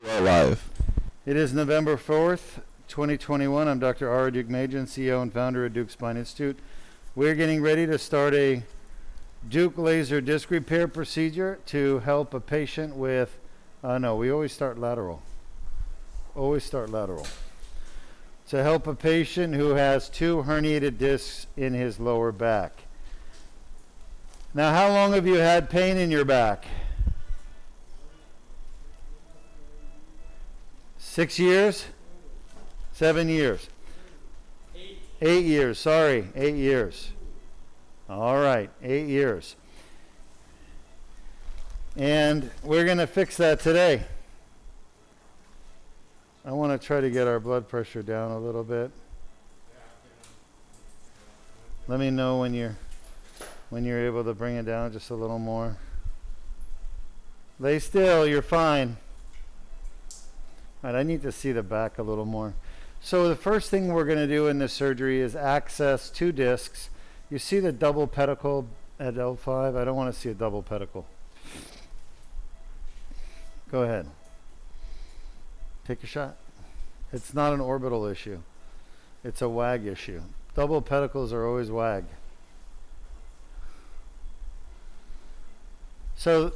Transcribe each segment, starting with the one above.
We're live. It is November 4th, 2021. I'm Dr. Ara Deukmedjian, CEO and founder of Deuk Spine Institute. We're getting ready to start a Deuk laser disc repair procedure to help a patient with, no, we always start lateral. Always start lateral. To help a patient who has 2 herniated discs in his lower back. Now, how long have you had pain in your back? 6 years? 7 years? 8 years, sorry, 8 years. All right, 8 years. And we're going to fix that today. I want to try to get our blood pressure down a little bit. Let me know when you're able to bring it down just a little more. Lay still, you're fine. All right, I need to see the back a little more. So the first thing we're going to do in this surgery is access 2 discs. You see the double pedicle at L5? I don't want to see a double pedicle. Go ahead. Take a shot. It's not an orbital issue. It's a WAG issue. Double pedicles are always WAG. So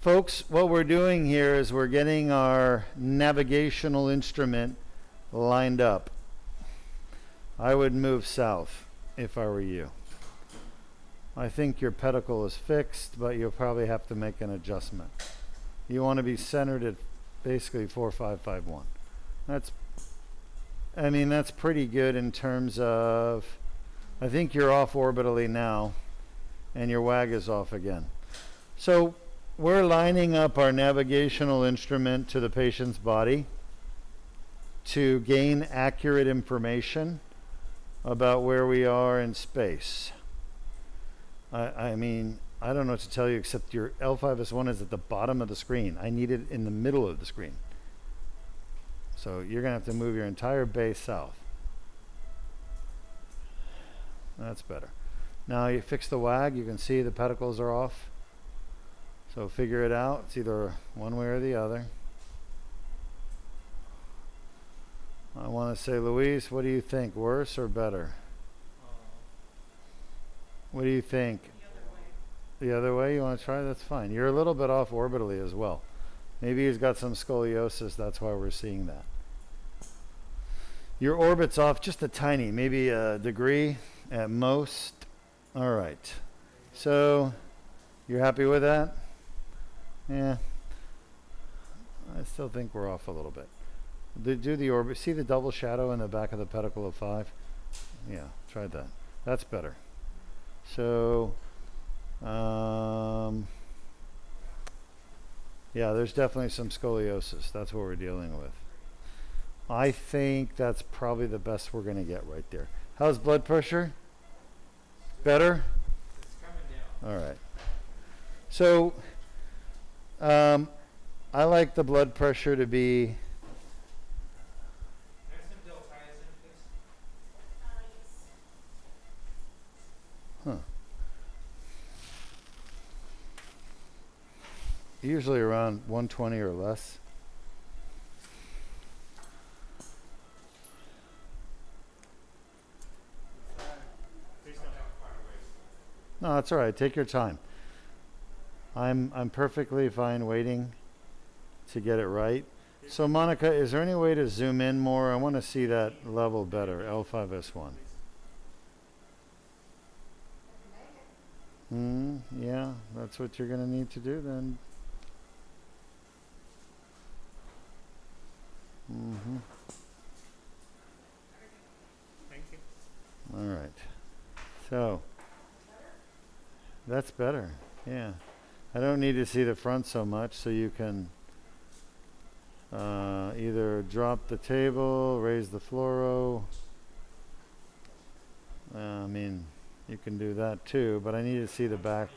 folks, what we're doing here is we're getting our navigational instrument lined up. I would move south if I were you. I think your pedicle is fixed, but you'll probably have to make an adjustment. You want to be centered at basically 4-5-5-1. That's pretty good in terms of, I think you're off orbitally now, and your WAG is off again. So we're lining up our navigational instrument to the patient's body to gain accurate information about where we are in space. I don't know what to tell you except your L5-S1 is at the bottom of the screen. I need it in the middle of the screen. So you're going to have to move your entire base south. That's better. Now you fix the WAG. You can see the pedicles are off. So figure it out. It's either one way or the other. I want to say, Luis, what do you think? Worse or better? What do you think? The other way? You want to try? That's fine. You're a little bit off orbitally as well. Maybe he's got some scoliosis. That's why we're seeing that. Your orbit's off just a tiny, maybe a degree at most. All right. So you're happy with that? Yeah. I still think we're off a little bit. Do the orbit. See the double shadow in the back of the pedicle of 5? Yeah, try that. That's better. So, yeah, there's definitely some scoliosis. That's what we're dealing with. I think that's probably the best we're going to get right there. How's blood pressure? Better? It's coming down. All right. So, I like the blood pressure to be... Huh. Usually around 120 or less. No, that's all right. Take your time. I'm perfectly fine waiting to get it right. So Monica, is there any way to zoom in more? I want to see that level better, L5-S1. Yeah, that's what you're going to need to do then. Thank you. All right. So that's better. Yeah. I don't need to see the front so much, so you can either drop the table, raise the fluoro. You can do that too, but I need to see the back.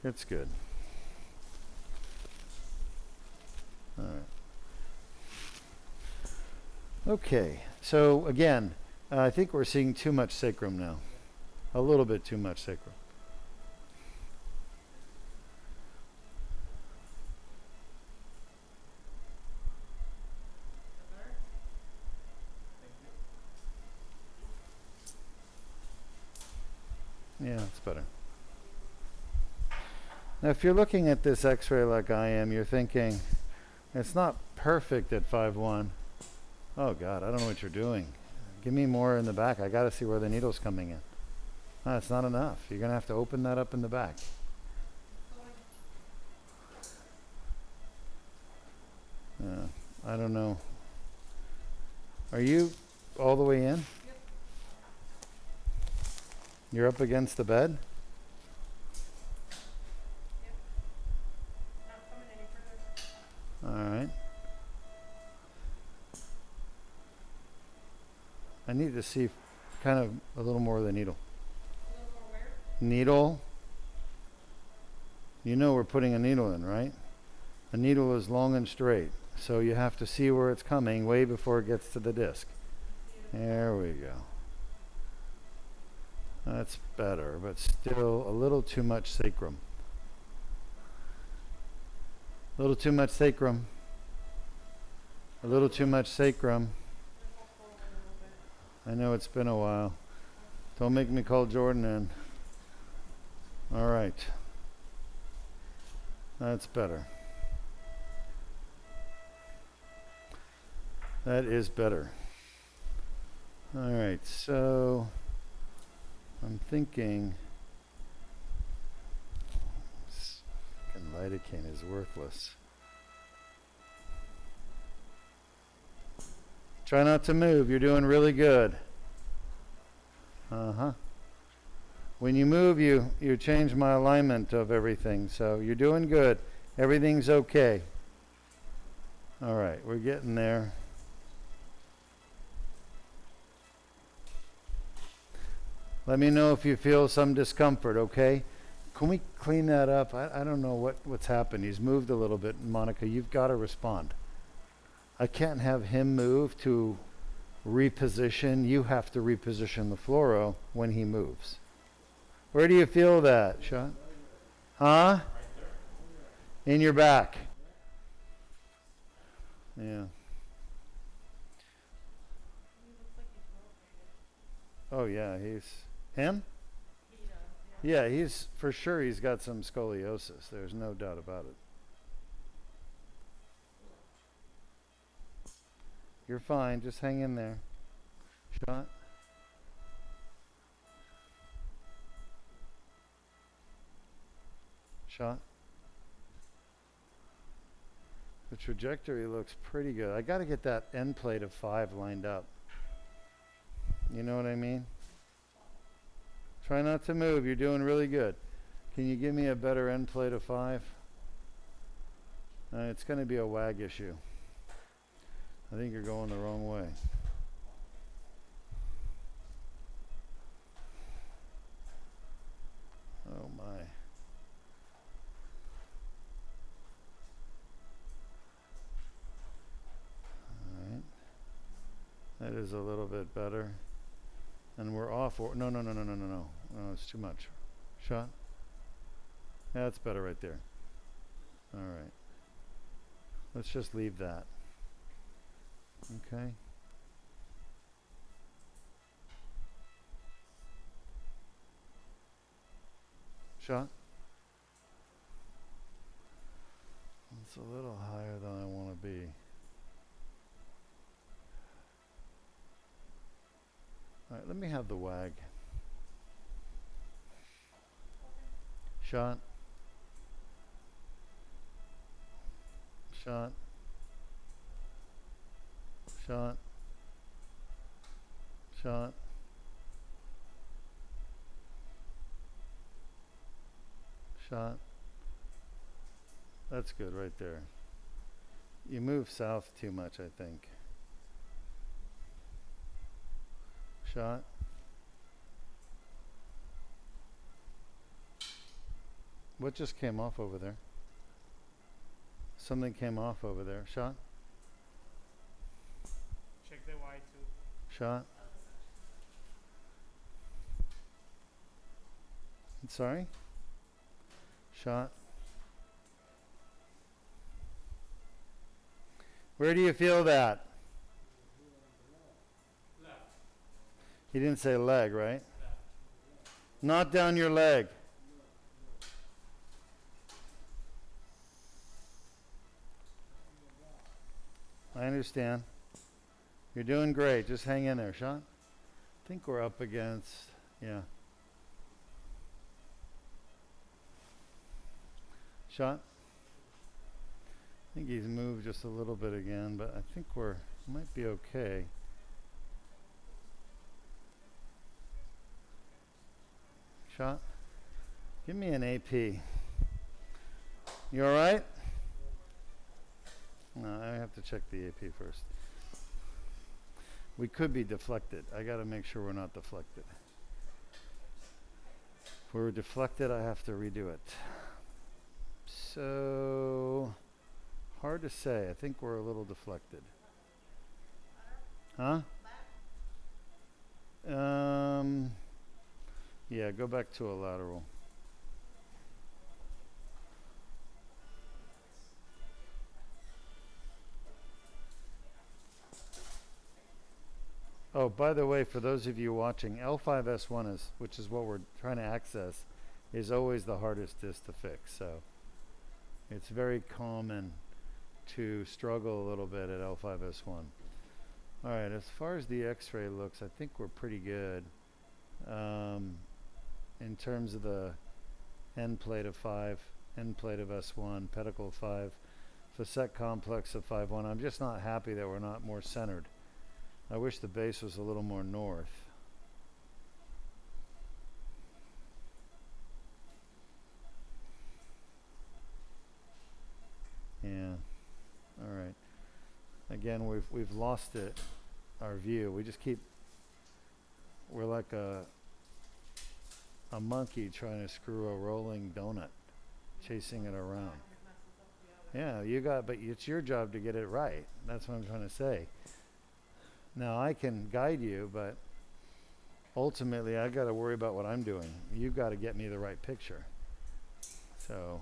It's good. All right. Okay, so again, I think we're seeing too much sacrum now. A little bit too much sacrum. Yeah, it's better. Now, if you're looking at this x-ray like I am, you're thinking, it's not perfect at 5-1. Oh, God, I don't know what you're doing. Give me more in the back. I got to see where the needle's coming in. No, it's not enough. You're going to have to open that up in the back. I don't know. Are you all the way in? Yep. You're up against the bed? Yep. Not coming any further. All right. I need to see kind of a little more of the needle. A little more where? Needle. You know we're putting a needle in, right? A needle is long and straight. So you have to see where it's coming way before it gets to the disc. There we go. That's better, but still a little too much sacrum. A little too much sacrum. A little too much sacrum. I know it's been a while. Don't make me call Jordan in. All right. That's better. That is better. All right, so I'm thinking this fucking lidocaine is worthless. Try not to move. You're doing really good. When you move, you change my alignment of everything. So you're doing good. Everything's okay. All right, we're getting there. Let me know if you feel some discomfort, okay? Can we clean that up? I don't know what's happened. He's moved a little bit. Monica, you've got to respond. I can't have him move to reposition. You have to reposition the fluoro when he moves. Where do you feel that, Sean? Huh? In your back. Yeah. He looks like he's rotated. Oh, yeah, he's... Him? He does, yeah. Yeah, he's... For sure he's got some scoliosis. There's no doubt about it. You're fine. Just hang in there. Shot. Shot. The trajectory looks pretty good. I got to get that end plate of 5 lined up. You know what I mean? Try not to move. You're doing really good. Can you give me a better end plate of 5? It's going to be a wag issue. I think you're going the wrong way. Oh my. Alright. That is a little bit better. And we're off. No, it's too much. Shot. Yeah, that's better right there. Alright. Let's just leave that. Okay. Shot. It's a little higher than I want to be. All right, let me have the wag. Shot. Shot. Shot. Shot. Shot. That's good right there. You move south too much, I think. Shot. What just came off over there? Something came off over there. Shot. Check the Y2. Shot. Sorry? Shot. Where do you feel that? Left. He didn't say leg, right? Left. Not down your leg. I understand. You're doing great. Just hang in there, Sean. I think we're up against, yeah. Sean? I think he's moved just a little bit again, but I think might be okay. Shot? Give me an AP. You all right? No, I have to check the AP first. We could be deflected. I got to make sure we're not deflected. If we're deflected, I have to redo it. So, hard to say. I think we're a little deflected. Huh? Yeah, go back to a lateral. Oh, by the way, for those of you watching, L5-S1 which is what we're trying to access, is always the hardest disc to fix. So it's very common to struggle a little bit at L5-S1. All right, as far as the X-ray looks, I think we're pretty good. In terms of the end plate of 5, end plate of S1, pedicle of 5, facet complex of 5-1. I'm just not happy that we're not more centered. I wish the base was a little more north. Yeah. All right. Again, we've lost it, our view. We just we're like a monkey trying to screw a rolling donut, chasing it around. Yeah, but it's your job to get it right. That's what I'm trying to say. Now, I can guide you, but ultimately, I got to worry about what I'm doing. You got to get me the right picture. So,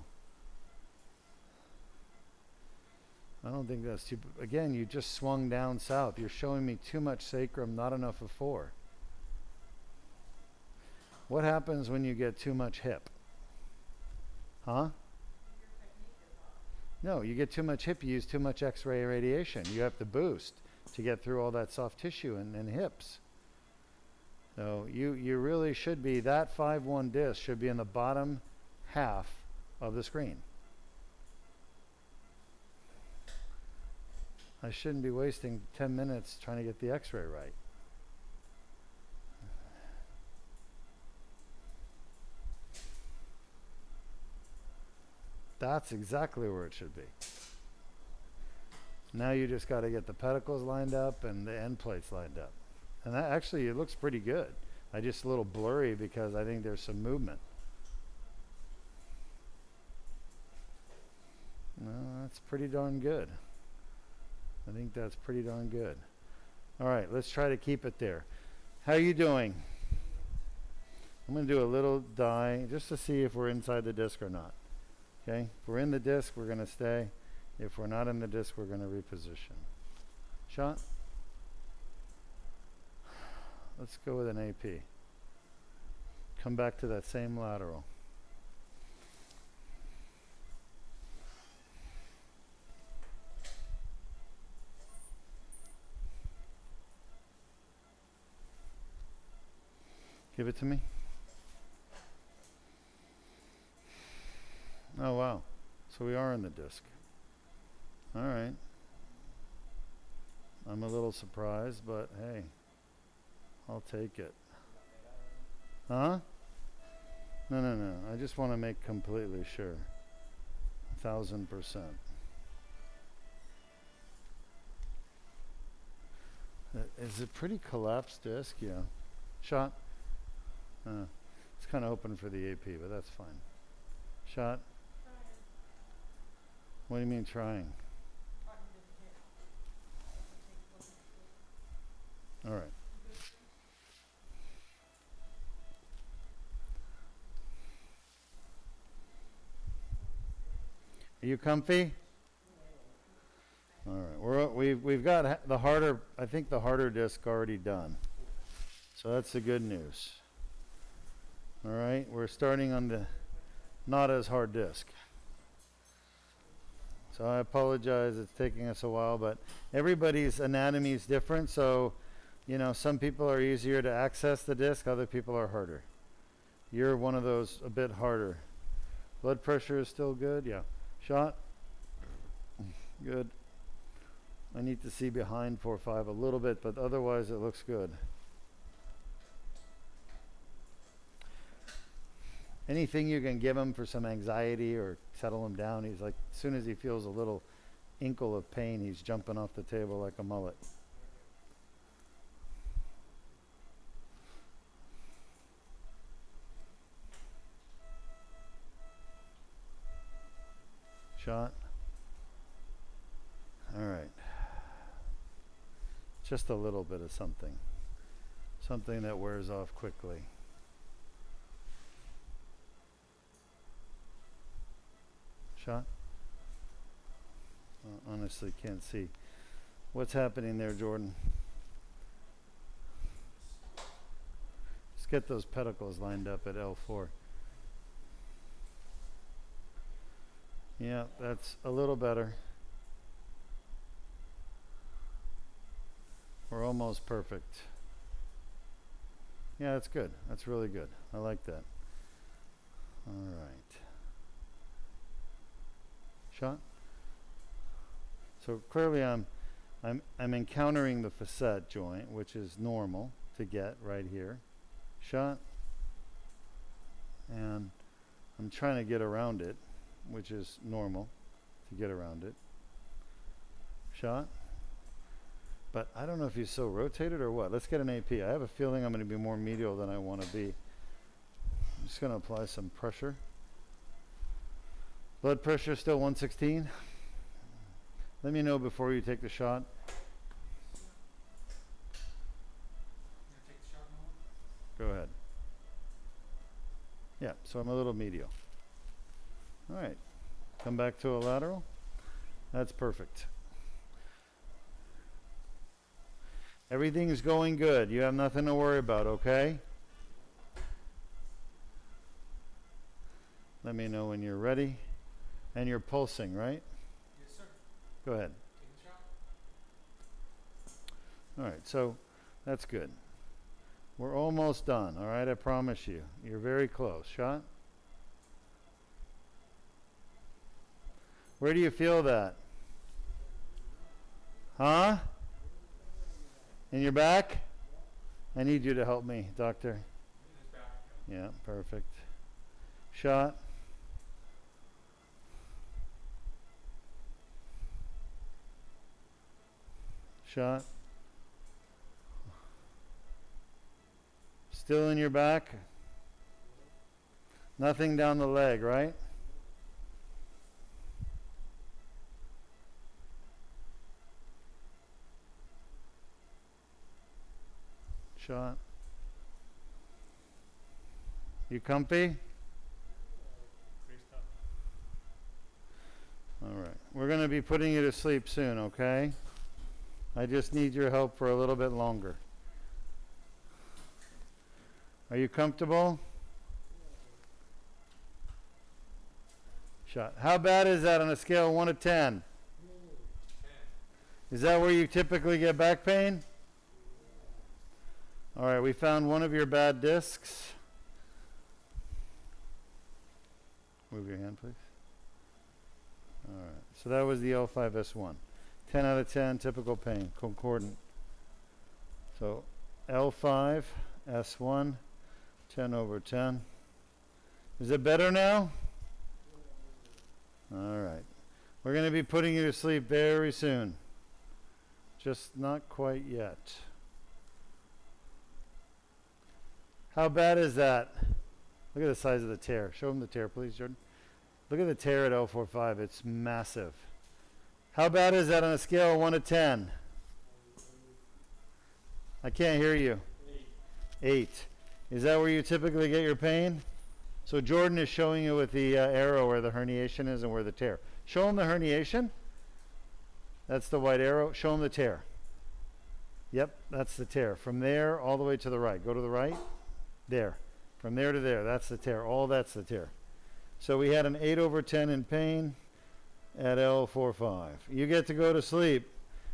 I don't think that's too. Again, you just swung down south. You're showing me too much sacrum, not enough of 4. What happens when you get too much hip? Huh? No, you get too much hip, you use too much X-ray radiation. You have to boost to get through all that soft tissue and hips. So you really should be, that 5-1 disc should be in the bottom half of the screen. I shouldn't be wasting 10 minutes trying to get the X-ray right. That's exactly where it should be. Now you just got to get the pedicles lined up and the end plates lined up. And that actually, it looks pretty good. I just a little blurry because I think there's some movement. No, that's pretty darn good. I think that's pretty darn good. All right, let's try to keep it there. How are you doing? I'm going to do a little dye just to see if we're inside the disc or not. Okay, if we're in the disc, we're going to stay. If we're not in the disc, we're going to reposition. Shot? Let's go with an AP. Come back to that same lateral. Give it to me. Oh, wow. So we are in the disc. All right. I'm a little surprised, but hey, I'll take it. Huh? No. I just want to make completely sure. 1000%. Is it pretty collapsed disc? Yeah. Shot? It's kind of open for the AP, but that's fine. Shot? What do you mean trying? All right. Are you comfy? All right. We've got the harder, I think the harder disc already done. So that's the good news. All right, we're starting on the not as hard disc. So I apologize, it's taking us a while, but everybody's anatomy is different. So, you know, some people are easier to access the disc, other people are harder. You're one of those a bit harder. Blood pressure is still good, yeah. Shot, good. I need to see behind 4-5 a little bit, but otherwise it looks good. Anything you can give him for some anxiety or settle him down, he's like, as soon as he feels a little inkle of pain, he's jumping off the table like a mullet. Shot. All right. Just a little bit of something. Something that wears off quickly. Shot. Honestly, can't see. What's happening there, Jordan? Let's get those pedicles lined up at L4. Yeah, that's a little better. We're almost perfect. Yeah, that's good. That's really good. I like that. All right. Shot. So clearly I'm encountering the facet joint, which is normal to get right here. Shot. And I'm trying to get around it, which is normal to get around it. Shot. But I don't know if he's so rotated or what. Let's get an AP. I have a feeling I'm going to be more medial than I want to be. I'm just going to apply some pressure. Blood pressure still 116. Let me know before you take the shot. Go ahead. Yeah, so I'm a little medial. All right. Come back to a lateral. That's perfect. Everything's going good. You have nothing to worry about, okay? Let me know when you're ready. And you're pulsing, right? Yes, sir. Go ahead. Take the shot. All right, so that's good. We're almost done, all right? I promise you. You're very close. Shot. Where do you feel that? Huh? In your back? I need you to help me, doctor. In his back. Yeah, perfect. Shot. Shot. Still in your back? Nothing down the leg, right? Shot. You comfy? Great stuff. All right. We're going to be putting you to sleep soon, okay? I just need your help for a little bit longer. Are you comfortable? Shot. How bad is that on a scale of 1 to 10? 10. Is that where you typically get back pain? All right, we found one of your bad discs. Move your hand, please. All right, so that was the L5-S1. 10 out of 10, typical pain, concordant. So L5-S1, 10 over 10. Is it better now? All right. We're going to be putting you to sleep very soon. Just not quite yet. How bad is that? Look at the size of the tear. Show them the tear, please, Jordan. Look at the tear at L4-5. It's massive. How bad is that on a scale of 1 to 10? I can't hear you. 8. Is that where you typically get your pain? So Jordan is showing you with the arrow where the herniation is and where the tear. Show him the herniation. That's the white arrow. Show him the tear. Yep, that's the tear. From there all the way to the right. Go to the right. There. From there to there, that's the tear. All that's the tear. So we had an 8/10 in pain at L4-5. You get to go to sleep.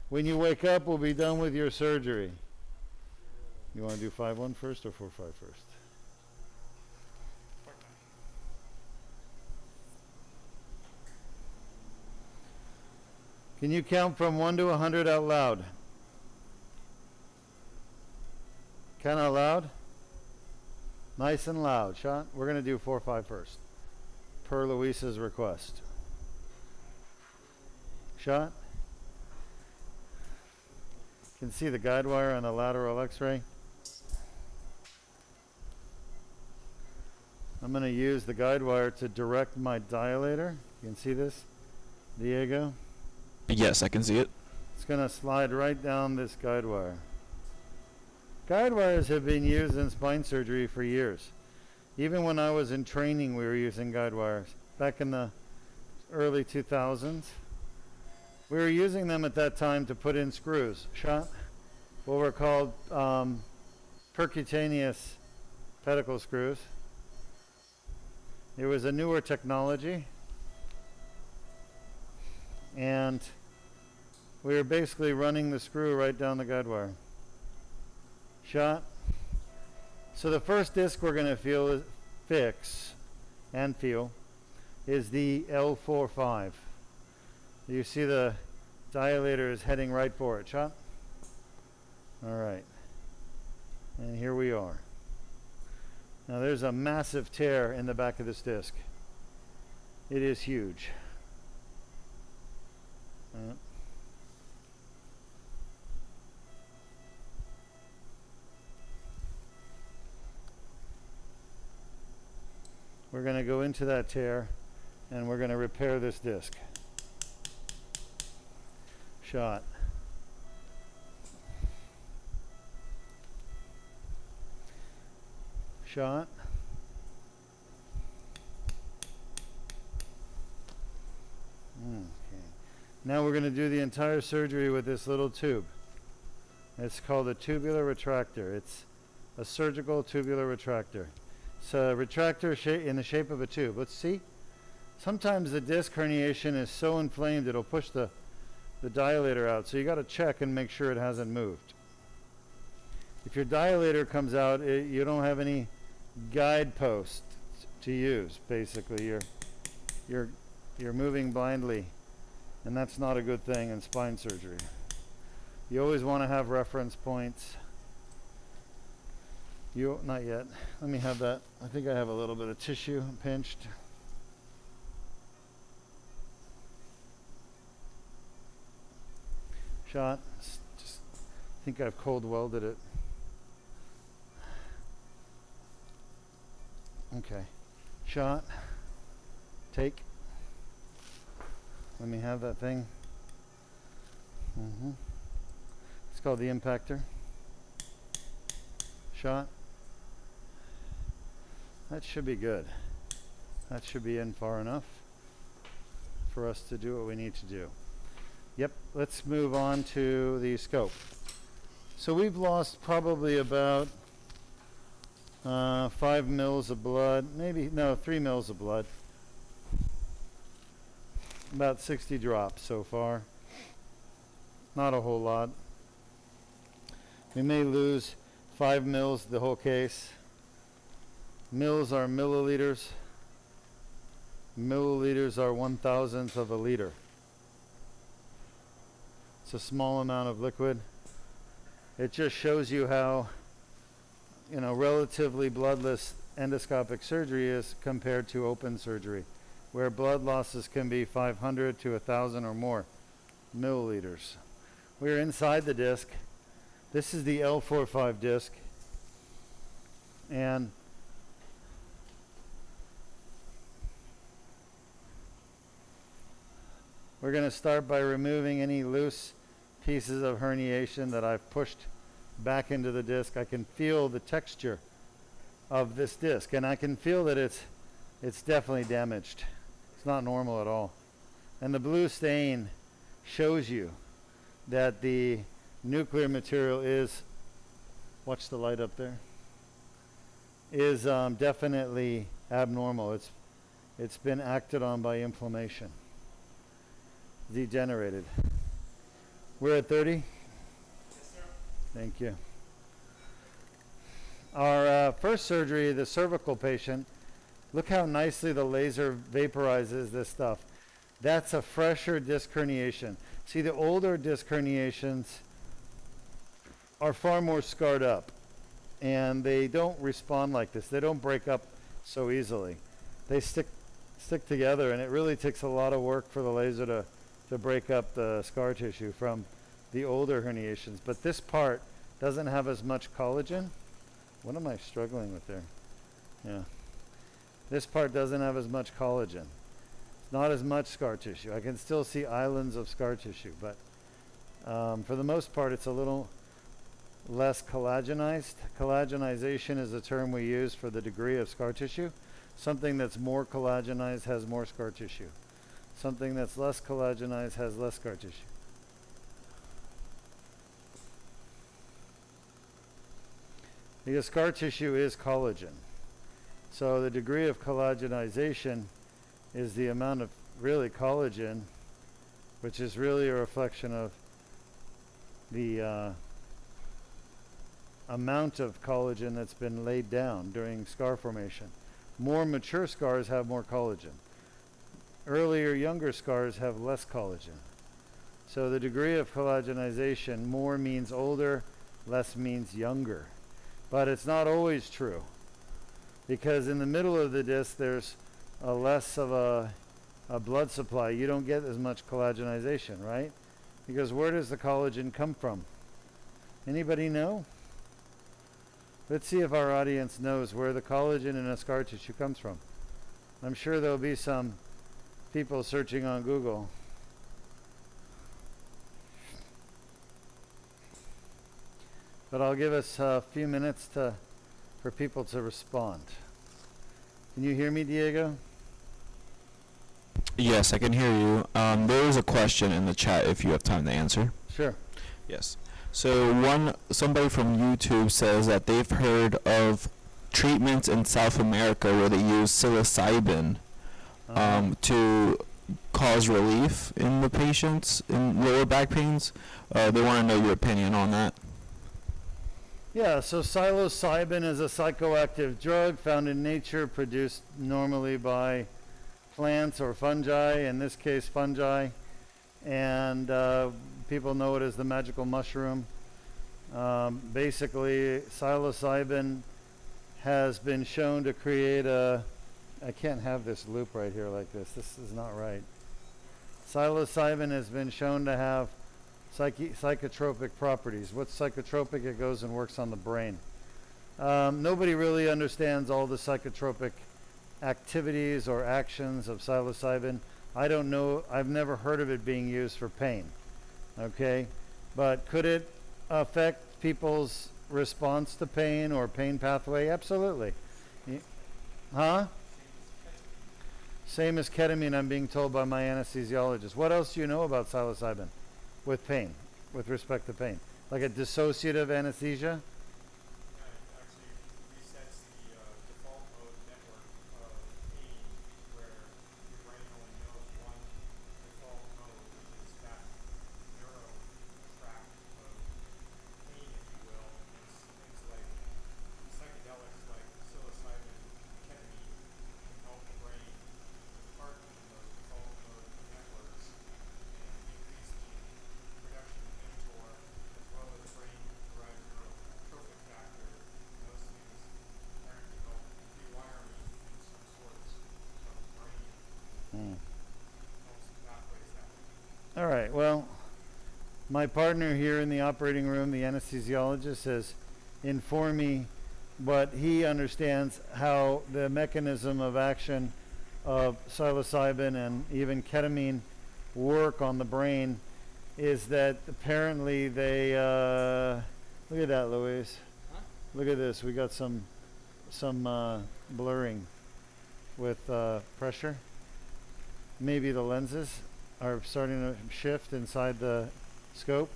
When you wake up, we'll be done with your surgery. You want to do 5-1 first or 4-5 first? Can you count from 1 to 100 out loud? Count out loud? Nice and loud. Shot? We're going to do 4-5 first, per Luisa's request. Shot? You can see the guide wire on the lateral x-ray. I'm going to use the guide wire to direct my dilator. You can see this, Diego? Yes, I can see it. It's going to slide right down this guide wire. Guide wires have been used in spine surgery for years. Even when I was in training, we were using guide wires. Back in the early 2000s, we were using them at that time to put in screws. Shot? What were called percutaneous pedicle screws. It was a newer technology. And we were basically running the screw right down the guide wire. Shot. So the first disc we're going to fix is the L4-5. You see the dilator is heading right for it. Shot. All right. And here we are. Now there's a massive tear in the back of this disc. It is huge. We're going to go into that tear and we're going to repair this disc. Shot. Shot. Okay. Now we're going to do the entire surgery with this little tube. It's called a tubular retractor. It's a surgical tubular retractor. It's a retractor in the shape of a tube. Let's see. Sometimes the disc herniation is so inflamed it'll push the dilator out. So you got to check and make sure it hasn't moved. If your dilator comes out, you don't have any guidepost to use. Basically, you're moving blindly, and that's not a good thing in spine surgery. You always want to have reference points. Not yet. Let me have that. I think I have a little bit of tissue pinched. Shot. Just think I've cold welded it. Okay. Shot. Take. Let me have that thing. It's called the impactor. Shot. That should be good. That should be in far enough for us to do what we need to do. Yep, let's move on to the scope. So we've lost probably about 5 mils of blood, 3 mils of blood. About 60 drops so far. Not a whole lot. We may lose 5 mils the whole case. Mils are milliliters. Milliliters are 1,000th of a liter. It's a small amount of liquid. It just shows you how, relatively bloodless endoscopic surgery is compared to open surgery, where blood losses can be 500 to 1,000 or more milliliters. We're inside the disc. This is the L4-5 disc. And we're going to start by removing any loose pieces of herniation that I've pushed back into the disc. I can feel the texture of this disc, and I can feel that it's definitely damaged. It's not normal at all. And the blue stain shows you that the nuclear material is, watch the light up there, is definitely abnormal. It's been acted on by inflammation. Degenerated. We're at 30? Yes, sir. Thank you. Our first surgery, the cervical patient, look how nicely the laser vaporizes this stuff. That's a fresher disc herniation. See, the older disc herniations are far more scarred up, and they don't respond like this. They don't break up so easily. They stick together, and it really takes a lot of work for the laser to break up the scar tissue from the older herniations. But this part doesn't have as much collagen. What am I struggling with there? Yeah. This part doesn't have as much collagen. It's not as much scar tissue. I can still see islands of scar tissue, but for the most part, it's a little less collagenized. Collagenization is a term we use for the degree of scar tissue. Something that's more collagenized has more scar tissue. Something that's less collagenized has less scar tissue. Because scar tissue is collagen. So the degree of collagenization is the amount of really collagen, which is really a reflection of the amount of collagen that's been laid down during scar formation. More mature scars have more collagen. Earlier, younger scars have less collagen. So the degree of collagenization, more means older, less means younger. But it's not always true, because in the middle of the disc there's less of a blood supply. You don't get as much collagenization, right? Because where does the collagen come from? Anybody know? Let's see if our audience knows where the collagen in a scar tissue comes from. I'm sure there'll be some people searching on Google. But I'll give us a few minutes for people to respond. Can you hear me, Diego? Yes, I can hear you. There is a question in the chat if you have time to answer. Sure. Yes. So somebody from YouTube says that they've heard of treatments in South America where they use psilocybin to cause relief in the patients in lower back pains. They want to know your opinion on that. Yeah, so psilocybin is a psychoactive drug found in nature, produced normally by plants or fungi, in this case fungi, and people know it as the magical mushroom. Basically, psilocybin has been shown to create I can't have this loop right here like this. This is not right. Psilocybin has been shown to have psychotropic properties. What's psychotropic? It goes and works on the brain. Nobody really understands all the psychotropic activities or actions of psilocybin. I don't know. I've never heard of it being used for pain. Okay? But could it affect people's response to pain or pain pathway? Absolutely. Huh? Same as ketamine, I'm being told by my anesthesiologist. What else do you know about psilocybin with pain, with respect to pain? Like a dissociative anesthesia? It actually resets the default mode network of pain, where your brain only knows one default mode, which is that neuro tract of pain, if you will. And things like psychedelics like psilocybin, ketamine can help the brain depart from those default mode networks and increase the production of mTOR as well as brain-derived neurotrophic factor. And those things apparently help rewiring in some sorts of the brain, helps the pathways that way. All right, well, my partner here in the operating room, the anesthesiologist, has informed me what he understands how the mechanism of action of psilocybin and even ketamine work on the brain is that apparently they look at that, Louise. Huh? Look at this. We got some blurring with pressure. Maybe the lenses are starting to shift inside the scope.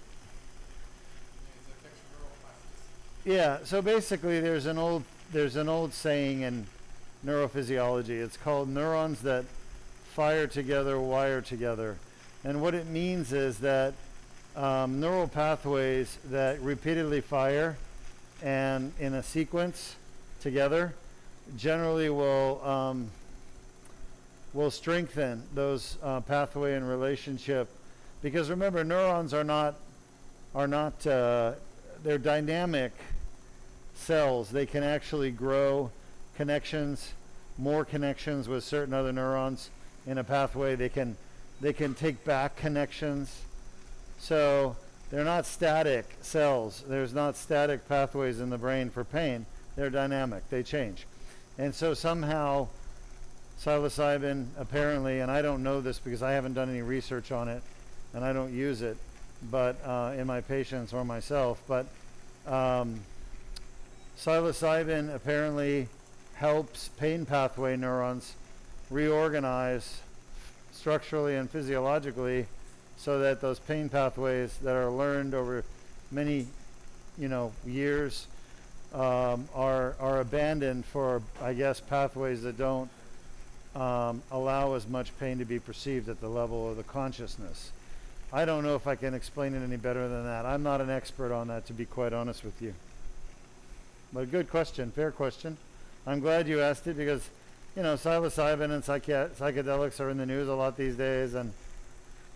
And it affects neuroplasticity. Yeah, so basically there's an old there's an old saying in neurophysiology. It's called neurons that fire together, wire together. And what it means is that neural pathways that repeatedly fire and in a sequence together generally will strengthen those pathway and relationship, because remember, neurons are not they're dynamic cells. They can actually grow connections, more connections with certain other neurons in a pathway. They can take back connections. So they're not static cells. There's not static pathways in the brain for pain. They're dynamic. They change. And so somehow psilocybin apparently, and I don't know this because I haven't done any research on it and I don't use it, but in my patients or myself, but psilocybin apparently helps pain pathway neurons reorganize structurally and physiologically so that those pain pathways that are learned over many years are abandoned for, I guess, pathways that don't allow as much pain to be perceived at the level of the consciousness. I don't know if I can explain it any better than that. I'm not an expert on that, to be quite honest with you. But good question, fair question. I'm glad you asked it because, psilocybin and psychedelics are in the news a lot these days, and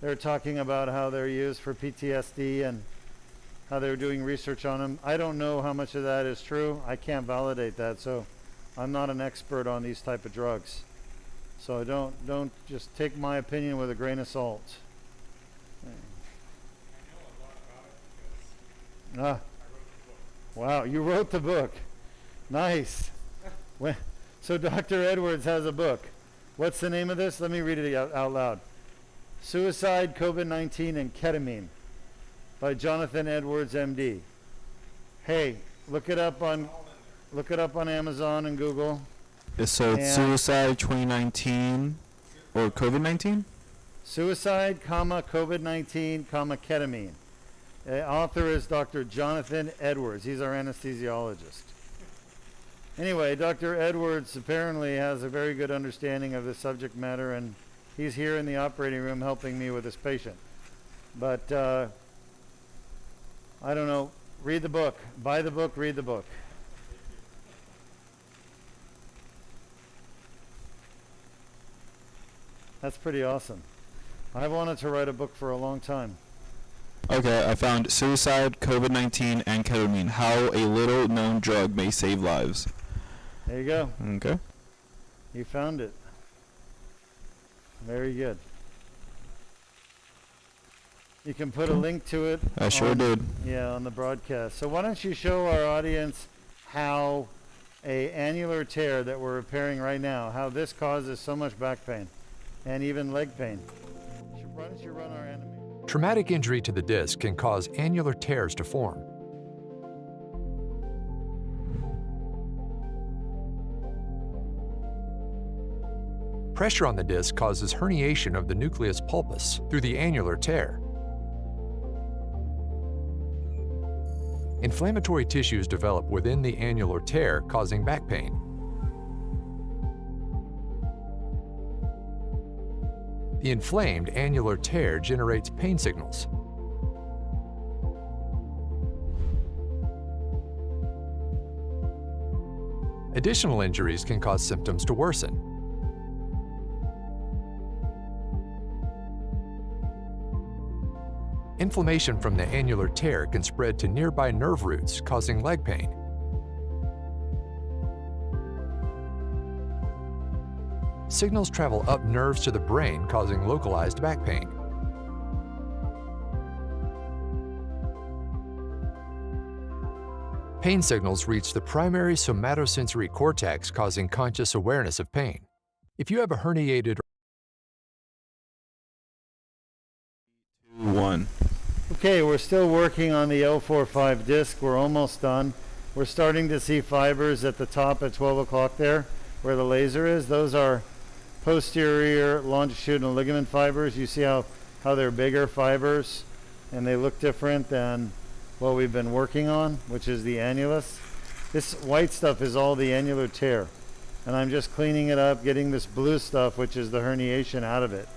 they're talking about how they're used for PTSD and how they're doing research on them. I don't know how much of that is true. I can't validate that, so I'm not an expert on these type of drugs. So don't just take my opinion with a grain of salt. I know a lot about it because I wrote the book. Wow, you wrote the book. Nice. So Dr. Edwards has a book. What's the name of this? Let me read it out loud. Suicide, COVID-19, and Ketamine by Jonathan Edwards, MD. Hey, look it up on Amazon and Google. So it's Suicide 2019 or COVID-19? Suicide, COVID-19, Ketamine. The author is Dr. Jonathan Edwards. He's our anesthesiologist. Anyway, Dr. Edwards apparently has a very good understanding of the subject matter, and he's here in the operating room helping me with this patient. But I don't know. Read the book. Buy the book, read the book. That's pretty awesome. I wanted to write a book for a long time. Okay, I found Suicide, COVID-19, and Ketamine, How a Little Known Drug May Save Lives. There you go. Okay. You found it. Very good. You can put a link to it. I sure did. Yeah, on the broadcast. So why don't you show our audience how a annular tear that we're repairing right now, how this causes so much back pain and even leg pain. Why don't you run our animation? Traumatic injury to the disc can cause annular tears to form. Pressure on the disc causes herniation of the nucleus pulpus through the annular tear. Inflammatory tissues develop within the annular tear, causing back pain. The inflamed annular tear generates pain signals. Additional injuries can cause symptoms to worsen. Inflammation from the annular tear can spread to nearby nerve roots, causing leg pain. Signals travel up nerves to the brain, causing localized back pain. Pain signals reach the primary somatosensory cortex, causing conscious awareness of pain. If you have a herniated 1. Okay, we're still working on the L4-5 disc. We're almost done. We're starting to see fibers at the top at 12 o'clock there, where the laser is. Those are posterior longitudinal ligament fibers. You see how they're bigger fibers and they look different than what we've been working on, which is the annulus. This white stuff is all the annular tear. And I'm just cleaning it up, getting this blue stuff, which is the herniation, out of it.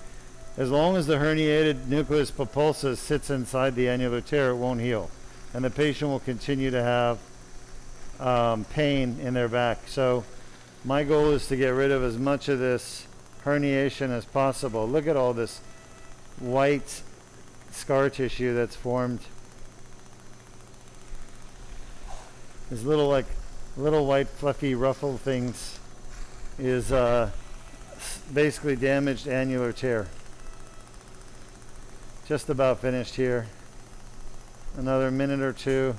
As long as the herniated nucleus pulposus sits inside the annular tear, it won't heal. And the patient will continue to have pain in their back. So my goal is to get rid of as much of this herniation as possible. Look at all this white scar tissue that's formed. These little white fluffy ruffle things is basically damaged annular tear. Just about finished here. Another minute or two.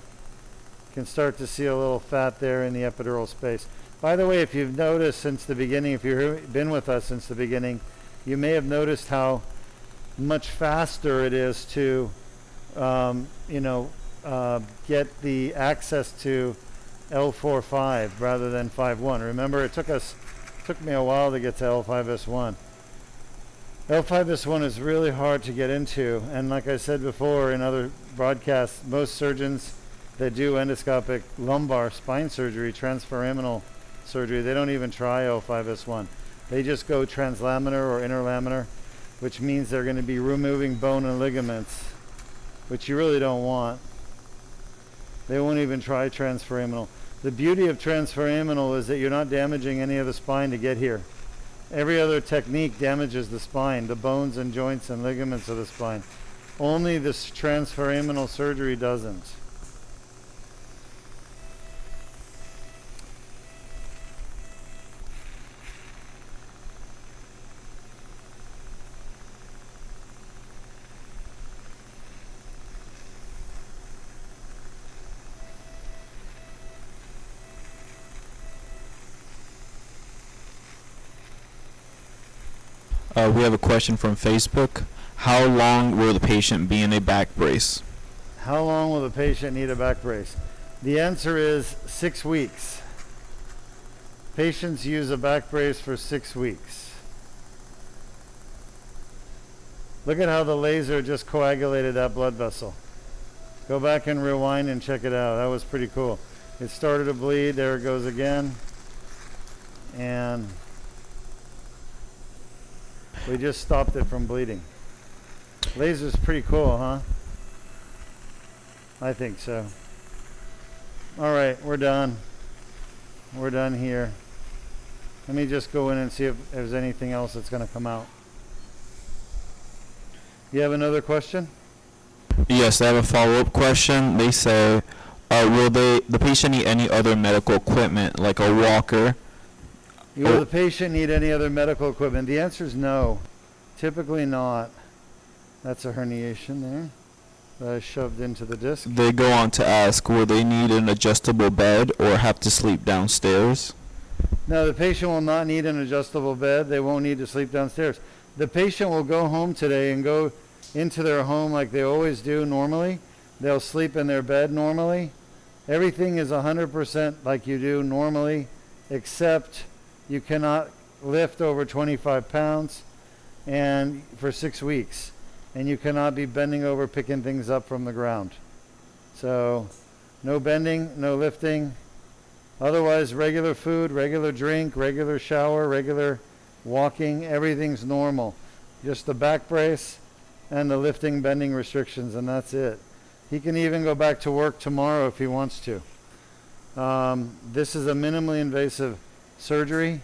Can start to see a little fat there in the epidural space. By the way, if you've noticed since the beginning, if you've been with us since the beginning, you may have noticed how much faster it is to get the access to L4-5 rather than 5-1. Remember, it took me a while to get to L5-S1. L5-S1 is really hard to get into, and like I said before in other broadcasts, most surgeons that do endoscopic lumbar spine surgery, transforaminal surgery, they don't even try L5-S1. They just go translaminar or interlaminar, which means they're going to be removing bone and ligaments, which you really don't want. They won't even try transforaminal. The beauty of transforaminal is that you're not damaging any of the spine to get here. Every other technique damages the spine, the bones and joints and ligaments of the spine. Only this transforaminal surgery doesn't. We have a question from Facebook. How long will the patient be in a back brace? How long will the patient need a back brace? The answer is 6 weeks. Patients use a back brace for 6 weeks. Look at how the laser just coagulated that blood vessel. Go back and rewind and check it out. That was pretty cool. It started to bleed. There it goes again. And we just stopped it from bleeding. Laser's pretty cool, huh? I think so. All right, we're done. We're done here. Let me just go in and see if there's anything else that's going to come out. You have another question? Yes, I have a follow-up question. They say, will the patient need any other medical equipment, like a walker? Will the patient need any other medical equipment? The answer is no. Typically not. That's a herniation there that I shoved into the disc. They go on to ask, will they need an adjustable bed or have to sleep downstairs? No, the patient will not need an adjustable bed. They won't need to sleep downstairs. The patient will go home today and go into their home like they always do normally. They'll sleep in their bed normally. Everything is 100% like you do normally, except you cannot lift over 25 pounds and for 6 weeks. And you cannot be bending over picking things up from the ground. So no bending, no lifting. Otherwise, regular food, regular drink, regular shower, regular walking, everything's normal. Just the back brace and the lifting, bending restrictions, and that's it. He can even go back to work tomorrow if he wants to. This is a minimally invasive surgery,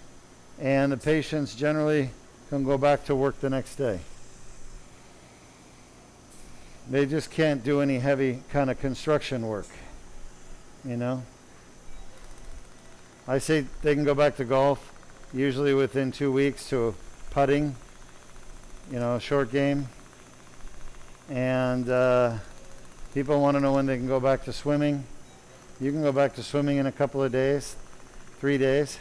and the patients generally can go back to work the next day. They just can't do any heavy kind of construction work, you know. I say they can go back to golf, usually within 2 weeks, to putting, you know, short game. And people want to know when they can go back to swimming. You can go back to swimming in a couple of days, 3 days.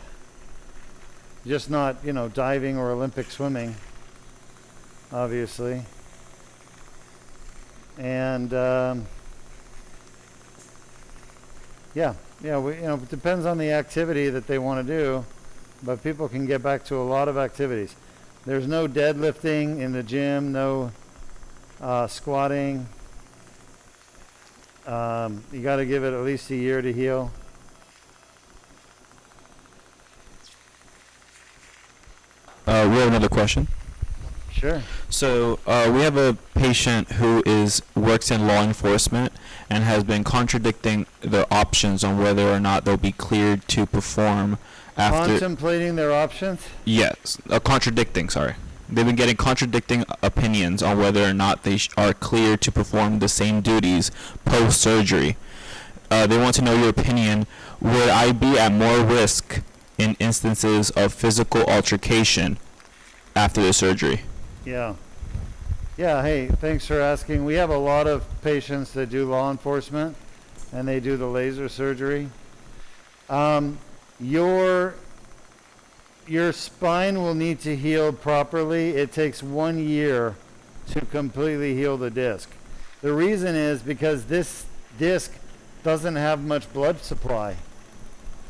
Just not, you know, diving or Olympic swimming, obviously. And it depends on the activity that they want to do, but people can get back to a lot of activities. There's no deadlifting in the gym, no squatting. You got to give it at least a year to heal. We have another question. Sure. So we have a patient who works in law enforcement and has been contradicting their options on whether or not they'll be cleared to perform after. Contemplating their options? Yes, contradicting. Sorry, they've been getting contradicting opinions on whether or not they are cleared to perform the same duties post surgery. They want to know your opinion. Would I be at more risk in instances of physical altercation after the surgery? Yeah. Yeah, hey, thanks for asking. We have a lot of patients that do law enforcement and they do the laser surgery. Your spine will need to heal properly. It takes 1 year to completely heal the disc. The reason is because this disc doesn't have much blood supply.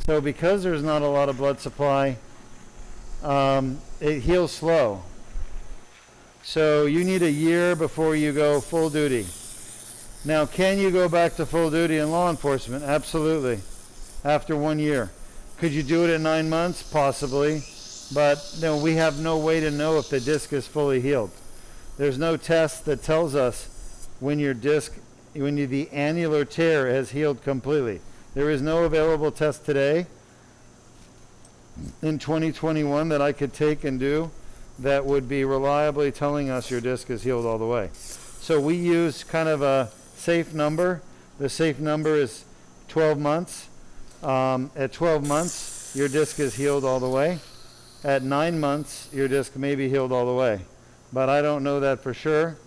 So because there's not a lot of blood supply, it heals slow. So you need a year before you go full duty. Now, can you go back to full duty in law enforcement? Absolutely. After 1 year. Could you do it in 9 months? Possibly. But no, we have no way to know if the disc is fully healed. There's no test that tells us when the annular tear has healed completely. There is no available test today in 2021 that I could take and do that would be reliably telling us your disc is healed all the way. So we use kind of a safe number. The safe number is 12 months. At 12 months, your disc is healed all the way. At 9 months, your disc may be healed all the way. But I don't know that for sure.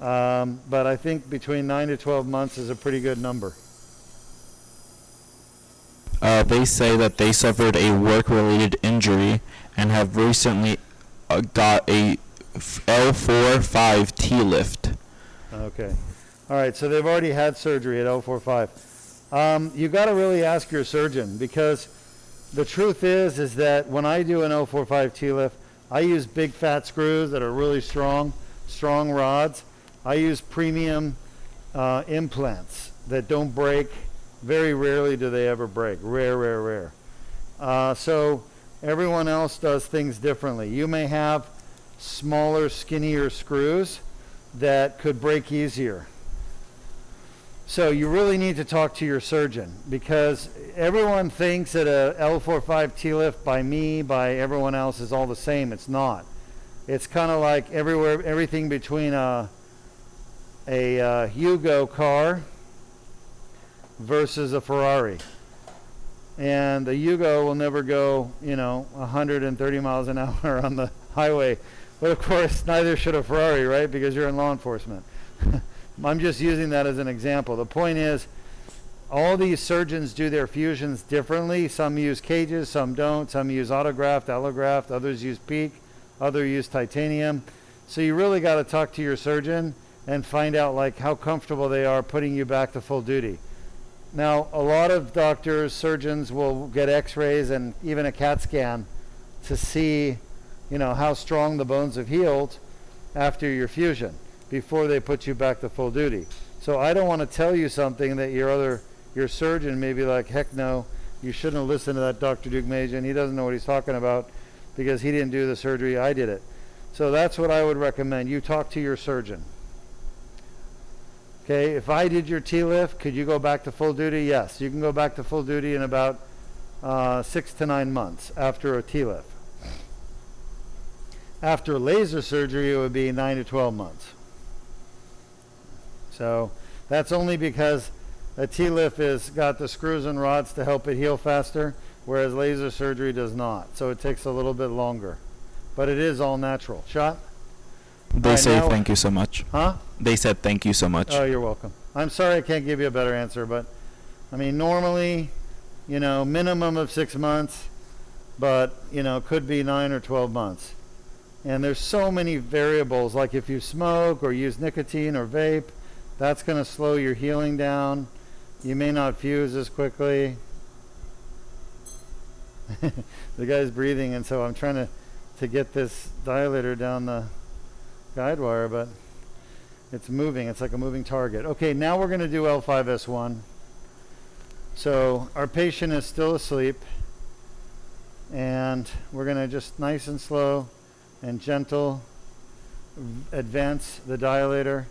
But I think between 9 to 12 months is a pretty good number. They say that they suffered a work-related injury and have recently got a L4-5 T-lift. Okay. All right, so they've already had surgery at L4-5. You got to really ask your surgeon, because the truth is that when I do an L4-5 T-lift, I use big fat screws that are really strong rods. I use premium implants that don't break. Very rarely do they ever break. Rare. So everyone else does things differently. You may have smaller, skinnier screws that could break easier. So you really need to talk to your surgeon, because everyone thinks that a L4-5 T-lift by me, by everyone else is all the same. It's not. It's kind of like everything between a Yugo car versus a Ferrari. And the Yugo will never go, 130 miles an hour on the highway. But of course, neither should a Ferrari, right? Because you're in law enforcement. I'm just using that as an example. The point is, all these surgeons do their fusions differently. Some use cages, some don't. Some use autograft, allograft. Others use PEEK. Others use titanium. So you really got to talk to your surgeon and find out how comfortable they are putting you back to full duty. Now, a lot of doctors, surgeons will get x-rays and even a CAT scan to see, how strong the bones have healed after your fusion before they put you back to full duty. So I don't want to tell you something that your surgeon may be like, heck no, you shouldn't have listened to that Dr. Deukmedjian. He doesn't know what he's talking about because he didn't do the surgery, I did it. So that's what I would recommend. You talk to your surgeon. Okay, if I did your T-lift, could you go back to full duty? Yes, you can go back to full duty in about 6 to 9 months after a T-lift. After laser surgery, it would be 9 to 12 months. So that's only because a T-lift has got the screws and rods to help it heal faster, whereas laser surgery does not. So it takes a little bit longer. But it is all natural. Shot? They say thank you so much. Huh? They said thank you so much. Oh, you're welcome. I'm sorry I can't give you a better answer, but normally, minimum of 6 months, but, could be 9 or 12 months. And there's so many variables, like if you smoke or use nicotine or vape, that's going to slow your healing down. You may not fuse as quickly. The guy's breathing, and so I'm trying to get this dilator down the guide wire, but it's moving. It's like a moving target. Okay, now we're going to do L5-S1. So our patient is still asleep. And we're going to just nice and slow and gentle advance the dilator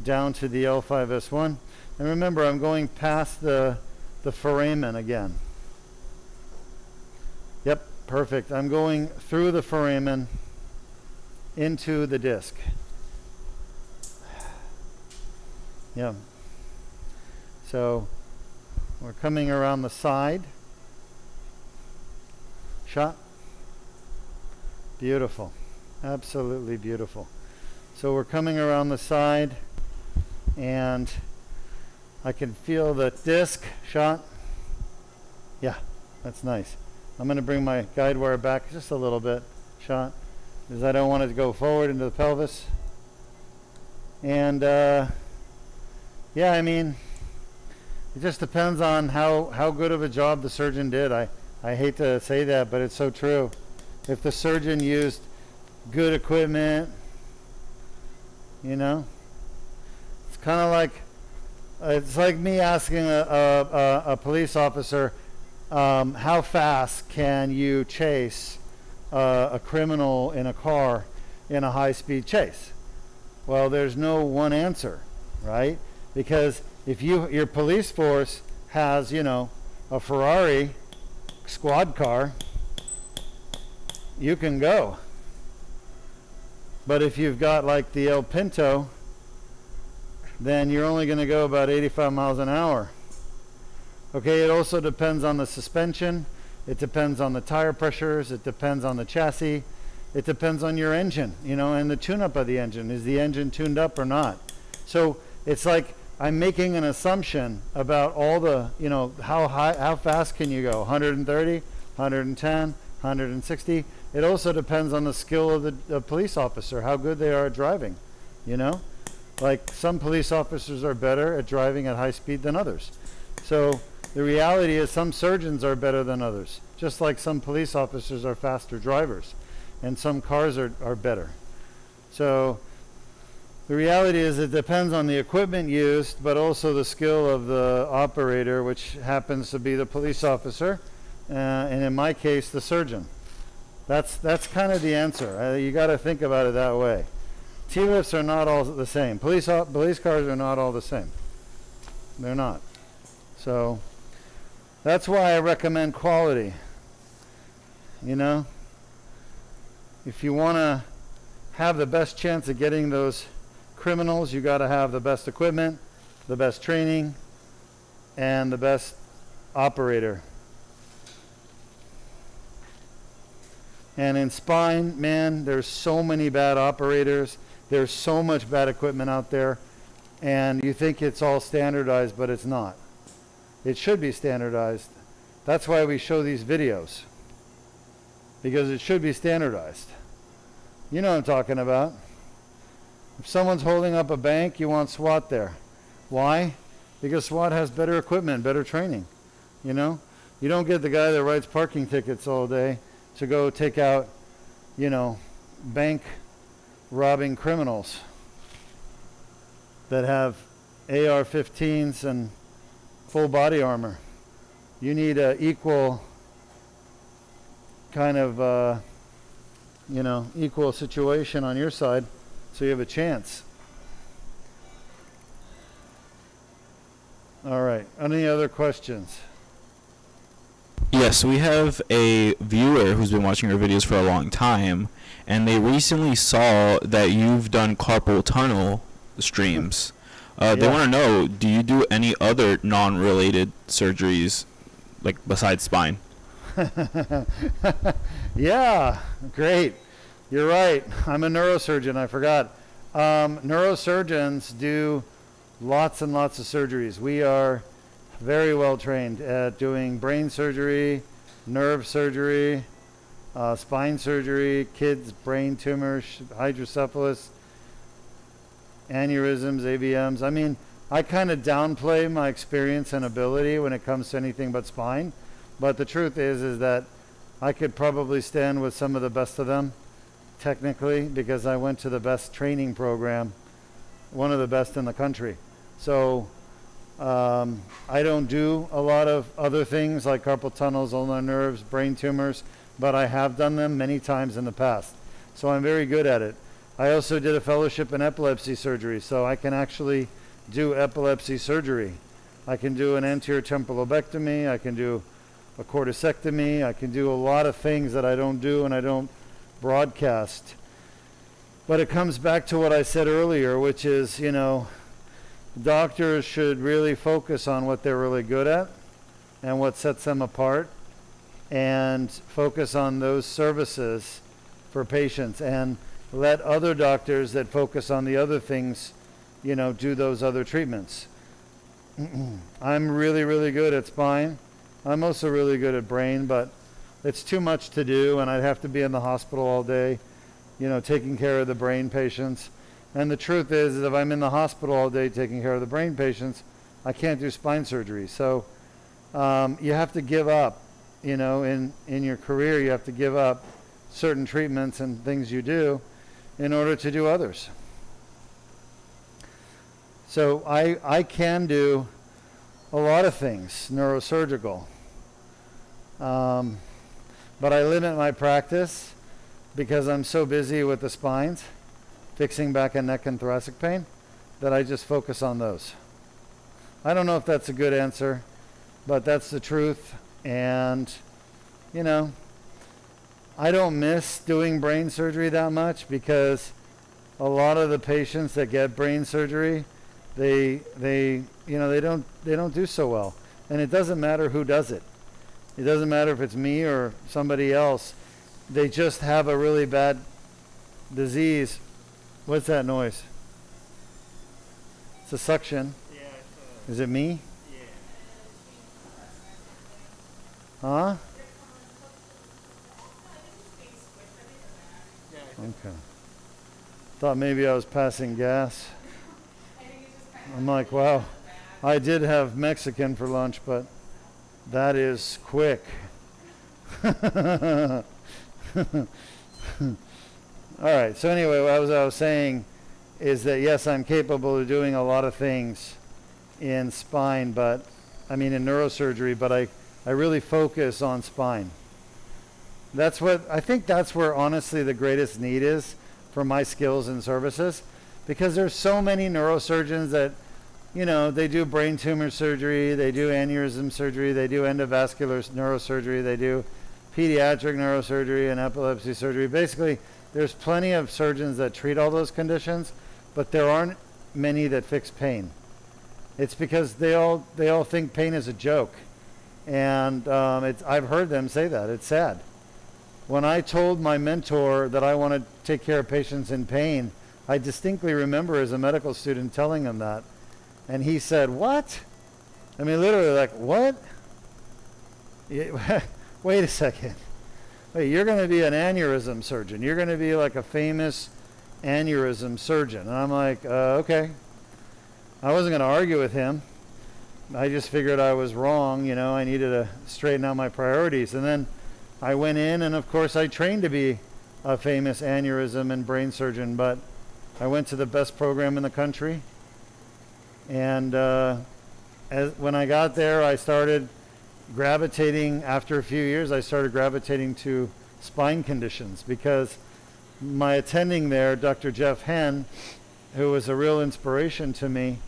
down to the L5-S1. And remember, I'm going past the foramen again. Yep, perfect. I'm going through the foramen into the disc. Yeah. So we're coming around the side. Shot. Beautiful. Absolutely beautiful. So we're coming around the side, and I can feel the disc. Shot. Yeah, that's nice. I'm going to bring my guide wire back just a little bit. Shot. Because I don't want it to go forward into the pelvis. And yeah, I mean, it just depends on how good of a job the surgeon did. I hate to say that, but it's so true. If the surgeon used good equipment, you know, it's kind of like, it's like me asking a police officer, how fast can you chase a criminal in a car in a high-speed chase? Well, there's no one answer, right? Because if your police force has, you know, a Ferrari squad car, you can go. But if you've got like the El Pinto, then you're only going to go about 85 miles an hour. Okay, it also depends on the suspension. It depends on the tire pressures. It depends on the chassis. It depends on your engine, you know, and the tune-up of the engine. Is the engine tuned up or not? So it's like I'm making an assumption about all the, you know, how fast can you go? 130, 110, 160. It also depends on the skill of the police officer, how good they are at driving, you know? Like some police officers are better at driving at high speed than others. So the reality is some surgeons are better than others, just like some police officers are faster drivers and some cars are better. So the reality is it depends on the equipment used, but also the skill of the operator, which happens to be the police officer, and in my case, the surgeon. That's kind of the answer. You got to think about it that way. T-lifts are not all the same. Police cars are not all the same. They're not. So that's why I recommend quality. You know, if you want to have the best chance of getting those criminals, you got to have the best equipment, the best training, and the best operator. And in spine, man, there's so many bad operators. There's so much bad equipment out there. And you think it's all standardized, but it's not. It should be standardized. That's why we show these videos. Because it should be standardized. You know what I'm talking about. If someone's holding up a bank, you want SWAT there. Why? Because SWAT has better equipment, better training. You know? You don't get the guy that writes parking tickets all day to go take out, you know, bank robbing criminals that have AR-15s and full body armor. You need a equal kind of, you know, equal situation on your side so you have a chance. All right. Any other questions? Yes, we have a viewer who's been watching your videos for a long time, and they recently saw that you've done carpal tunnel streams. They Yeah. want to know, do you do any other non-related surgeries, like besides spine? Yeah, great. You're right. I'm a neurosurgeon. I forgot. Neurosurgeons do lots and lots of surgeries. We are very well trained at doing brain surgery, nerve surgery, spine surgery, kids' brain tumors, hydrocephalus, aneurysms, AVMs. I mean, I kind of downplay my experience and ability when it comes to anything but spine. But the truth is that I could probably stand with some of the best of them, technically, because I went to the best training program, one of the best in the country. So I don't do a lot of other things like carpal tunnels, ulnar nerves, brain tumors, but I have done them many times in the past. So I'm very good at it. I also did a fellowship in epilepsy surgery, so I can actually do epilepsy surgery. I can do an anterior temporal lobectomy, I can do a corticectomy, I can do a lot of things that I don't do and I don't broadcast. But it comes back to what I said earlier, which is, you know, doctors should really focus on what they're really good at and what sets them apart, and focus on those services for patients, and let other doctors that focus on the other things, you know, do those other treatments. I'm really, really good at spine. I'm also really good at brain, but it's too much to do, and I'd have to be in the hospital all day, you know, taking care of the brain patients. And the truth is if I'm in the hospital all day taking care of the brain patients, I can't do spine surgery. So you have to give up, you know, in your career, you have to give up certain treatments and things you do in order to do others. So I can do a lot of things neurosurgical, but I limit my practice because I'm so busy with the spines, fixing back and neck and thoracic pain, that I just focus on those. I don't know if that's a good answer, but that's the truth. And, you know, I don't miss doing brain surgery that much, because a lot of the patients that get brain surgery, they you know, they don't do so well. And it doesn't matter who does it. It doesn't matter if it's me or somebody else. They just have a really bad disease. What's that noise? It's a suction. Yeah, Is it me? yeah. Huh? Yeah, Okay. Thought maybe I was passing gas. I'm like, wow, I did have Mexican for lunch, but that is quick. All right, so anyway, what I was saying is that yes, I'm capable of doing a lot of things in spine, but I mean in neurosurgery, but I really focus on spine. That's what, I think that's where honestly the greatest need is for my skills and services, because there's so many neurosurgeons that, you know, they do brain tumor surgery, they do aneurysm surgery, they do endovascular neurosurgery, they do pediatric neurosurgery and epilepsy surgery. Basically, there's plenty of surgeons that treat all those conditions, but there aren't many that fix pain. It's because they all think pain is a joke. And I've heard them say that. It's sad. When I told my mentor that I want to take care of patients in pain, I distinctly remember as a medical student telling him that. And he said, "What?" I mean, literally like, "What? Wait a second. Wait, you're going to be an aneurysm surgeon. You're going to be like a famous aneurysm surgeon." And I'm like, okay. I wasn't going to argue with him. I just figured I was wrong. You know, I needed to straighten out my priorities. And then I went in, and of course I trained to be a famous aneurysm and brain surgeon, but I went to the best program in the country. And when I got there, I started gravitating, after a few years, I started gravitating to spine conditions, because my attending there, Dr. Jeff Henn, who was a real inspiration to me.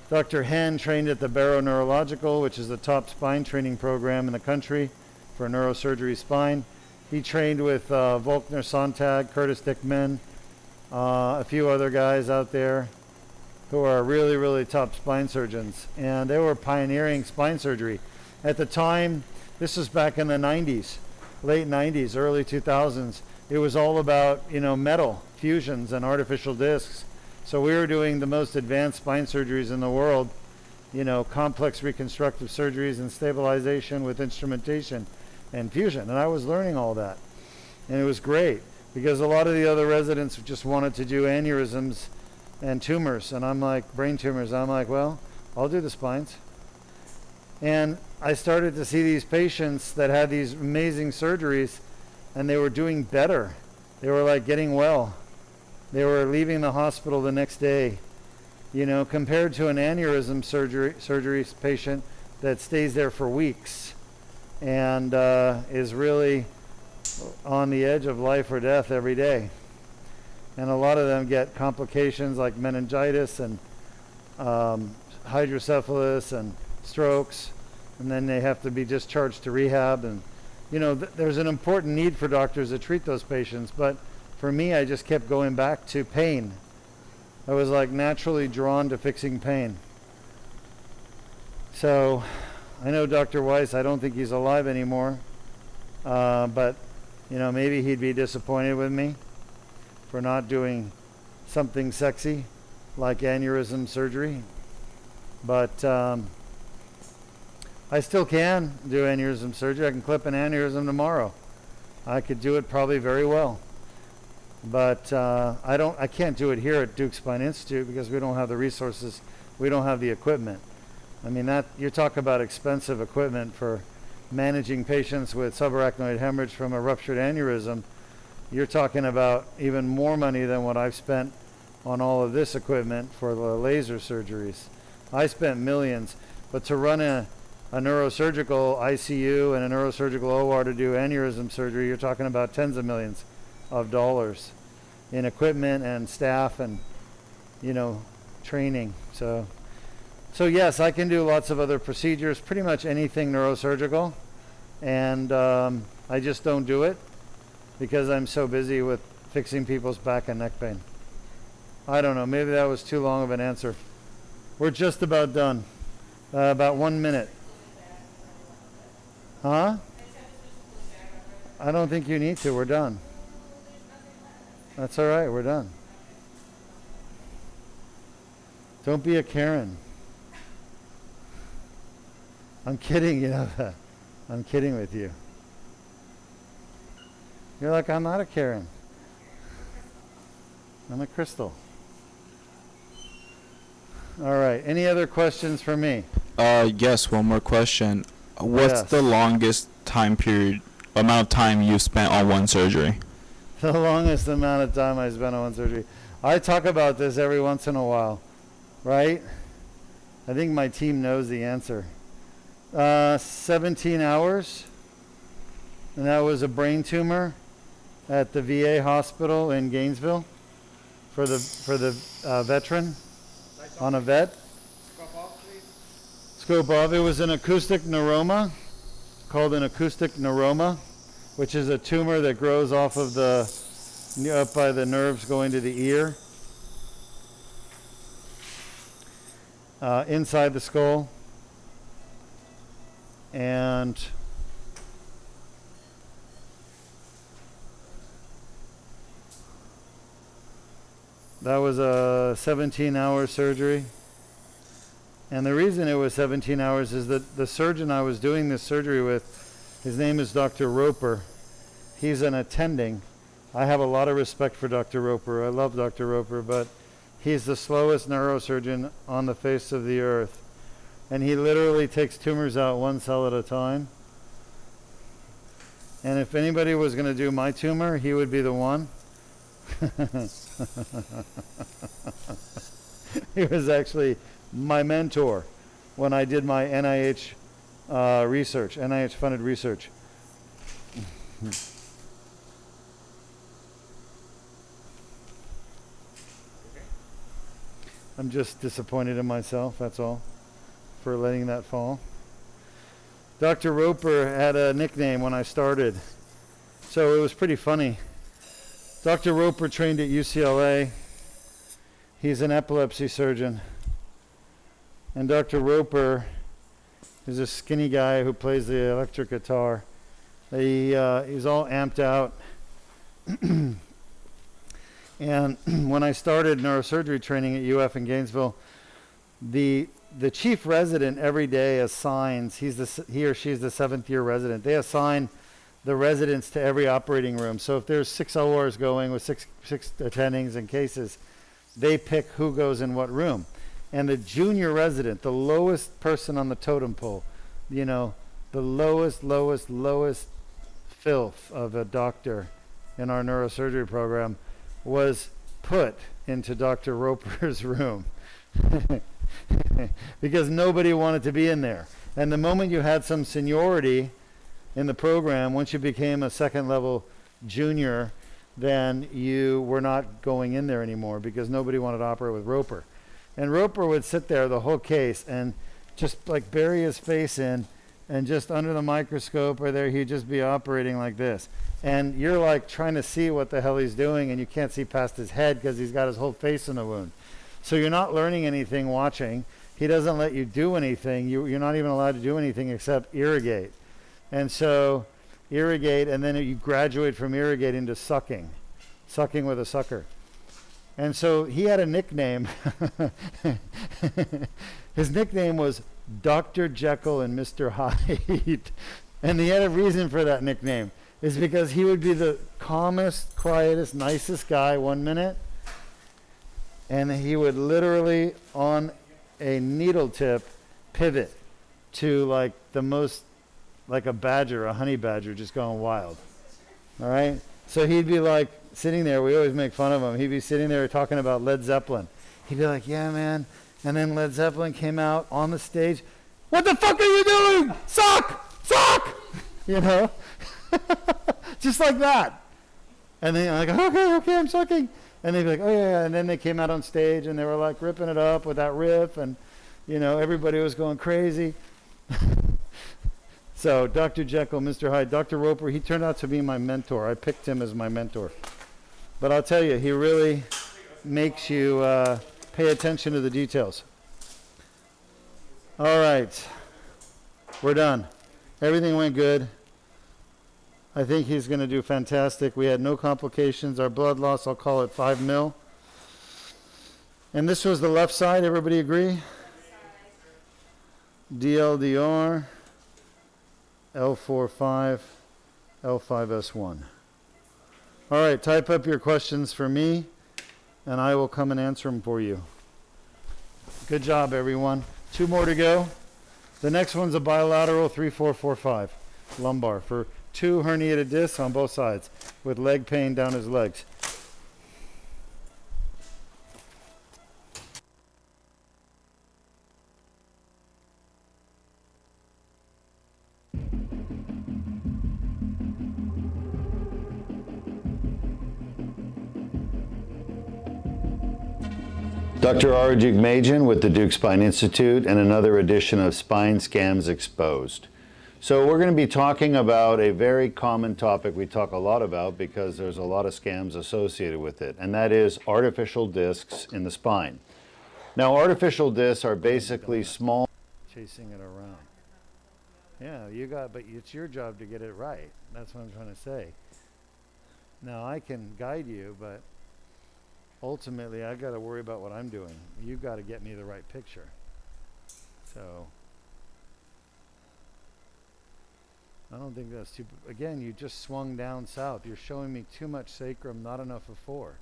Dr. Henn trained at the Barrow Neurological, which is the top spine training program in the country for neurosurgery spine. He trained with Volkner Sontag, Curtis Dickman, a few other guys out there who are really, really top spine surgeons. And they were pioneering spine surgery. At the time, this was back in the 90s, late 90s, early 2000s. It was all about, you know, metal fusions and artificial discs. So we were doing the most advanced spine surgeries in the world, you know, complex reconstructive surgeries and stabilization with instrumentation and fusion. And I was learning all that. And it was great, because a lot of the other residents just wanted to do aneurysms and tumors. And I'm like, brain tumors. I'm like, well, I'll do the spines. And I started to see these patients that had these amazing surgeries, and they were doing better. They were like getting well. They were leaving the hospital the next day, You know, compared to an aneurysm surgery patient that stays there for weeks and is really on the edge of life or death every day. And a lot of them get complications like meningitis and hydrocephalus and strokes, and then they have to be discharged to rehab. And you know, there's an important need for doctors to treat those patients, but for me, I just kept going back to pain. I was like naturally drawn to fixing pain. So I know Dr. Weiss, I don't think he's alive anymore, but you know, maybe he'd be disappointed with me for not doing something sexy like aneurysm surgery. But I still can do aneurysm surgery. I can clip an aneurysm tomorrow. I could do it probably very well. But I can't do it here at Deuk Spine Institute because we don't have the resources. We don't have the equipment. I mean, that you're talking about expensive equipment for managing patients with subarachnoid hemorrhage from a ruptured aneurysm. You're talking about even more money than what I've spent on all of this equipment for the laser surgeries. I spent millions, but to run a neurosurgical ICU and a neurosurgical OR to do aneurysm surgery, you're talking about tens of millions of dollars in equipment and staff and, you know, training. So yes, I can do lots of other procedures, pretty much anything neurosurgical, and I just don't do it because I'm so busy with fixing people's back and neck pain. I don't know, maybe that was too long of an answer. We're just about done. About 1 minute. Huh? I don't think you need to. We're done. That's all right. We're done. Don't be a Karen. I'm kidding, you know that. I'm kidding with you. You're like, I'm not a Karen. I'm a Crystal. All right. Any other questions for me? Yes, one more question. What's Yes. the longest amount of time you spent on one surgery? The longest amount of time I spent on one surgery. I talk about this every once in a while, right? I think my team knows the answer. 17 hours, and that was a brain tumor at the VA hospital in Gainesville for the veteran on a vet. Scope off, please. Scope off. It was an acoustic neuroma, called an acoustic neuroma, which is a tumor that grows off of up by the nerves going to the ear, inside the skull. And that was a 17-hour surgery. And the reason it was 17 hours is that the surgeon I was doing this surgery with, his name is Dr. Roper. He's an attending. I have a lot of respect for Dr. Roper. I love Dr. Roper, but he's the slowest neurosurgeon on the face of the earth. And he literally takes tumors out one cell at a time. And if anybody was going to do my tumor, he would be the one. He was actually my mentor when I did my NIH research, NIH-funded research. I'm just disappointed in myself, that's all, for letting that fall. Dr. Roper had a nickname when I started, so it was pretty funny. Dr. Roper trained at UCLA. He's an epilepsy surgeon. And Dr. Roper is a skinny guy who plays the electric guitar. He's all amped out. And when I started neurosurgery training at UF in Gainesville, the chief resident every day assigns, he or she's the 7th year resident, they assign the residents to every operating room. So if there's 6 ORs going with six attendings and cases, they pick who goes in what room. And the junior resident, the lowest person on the totem pole, you know, the lowest filth of a doctor in our neurosurgery program, was put into Dr. Roper's room because nobody wanted to be in there. And the moment you had some seniority in the program, once you became a second level junior, then you were not going in there anymore because nobody wanted to operate with Roper. And Roper would sit there the whole case and just like bury his face in, and just under the microscope or there, he'd just be operating like this. And you're like trying to see what the hell he's doing, and you can't see past his head because he's got his whole face in the wound. So you're not learning anything watching. He doesn't let you do anything. You're not even allowed to do anything except irrigate. And so irrigate, and then you graduate from irrigating to sucking with a sucker. And so he had a nickname. His nickname was Dr. Jekyll and Mr. Hyde. And he had a reason for that nickname. Is because he would be the calmest, quietest, nicest guy 1 minute, and he would literally on a needle tip pivot to like the most, like a badger, a honey badger just going wild. All right? So he'd be like sitting there, we always make fun of him, he'd be sitting there talking about Led Zeppelin. He'd be like, yeah, man. And then Led Zeppelin came out on the stage. What the fuck are you doing? Suck! Suck! You know? Just like that. And then I'm like, okay, I'm sucking. And they'd be like, oh yeah, and then they came out on stage and they were like ripping it up with that riff, and you know, everybody was going crazy. So Dr. Jekyll, Mr. Hyde, Dr. Roper, he turned out to be my mentor. I picked him as my mentor. But I'll tell you, he really makes you pay attention to the details. All right, we're done. Everything went good. I think he's going to do fantastic. We had no complications. Our blood loss, I'll call it 5 mil. And this was the left side, everybody agree? DLDR, L4-5, L5-S1. All right, type up your questions for me, and I will come and answer them for you. Good job, everyone. 2 more to go. The next one's a bilateral 3-4-4-5 lumbar for 2 herniated discs on both sides with leg pain down his legs. Dr. Ara Deukmedjian with the Deuk Spine Institute and another edition of Spine Scams Exposed. So we're going to be talking about a very common topic we talk a lot about because there's a lot of scams associated with it, and that is artificial discs in the spine. Now, artificial discs are basically small... Chasing it around. Yeah, but it's your job to get it right. That's what I'm trying to say. Now, I can guide you, but ultimately, I got to worry about what I'm doing. You got to get me the right picture. So... I don't think that's too... Again, you just swung down south. You're showing me too much sacrum, not enough of 4.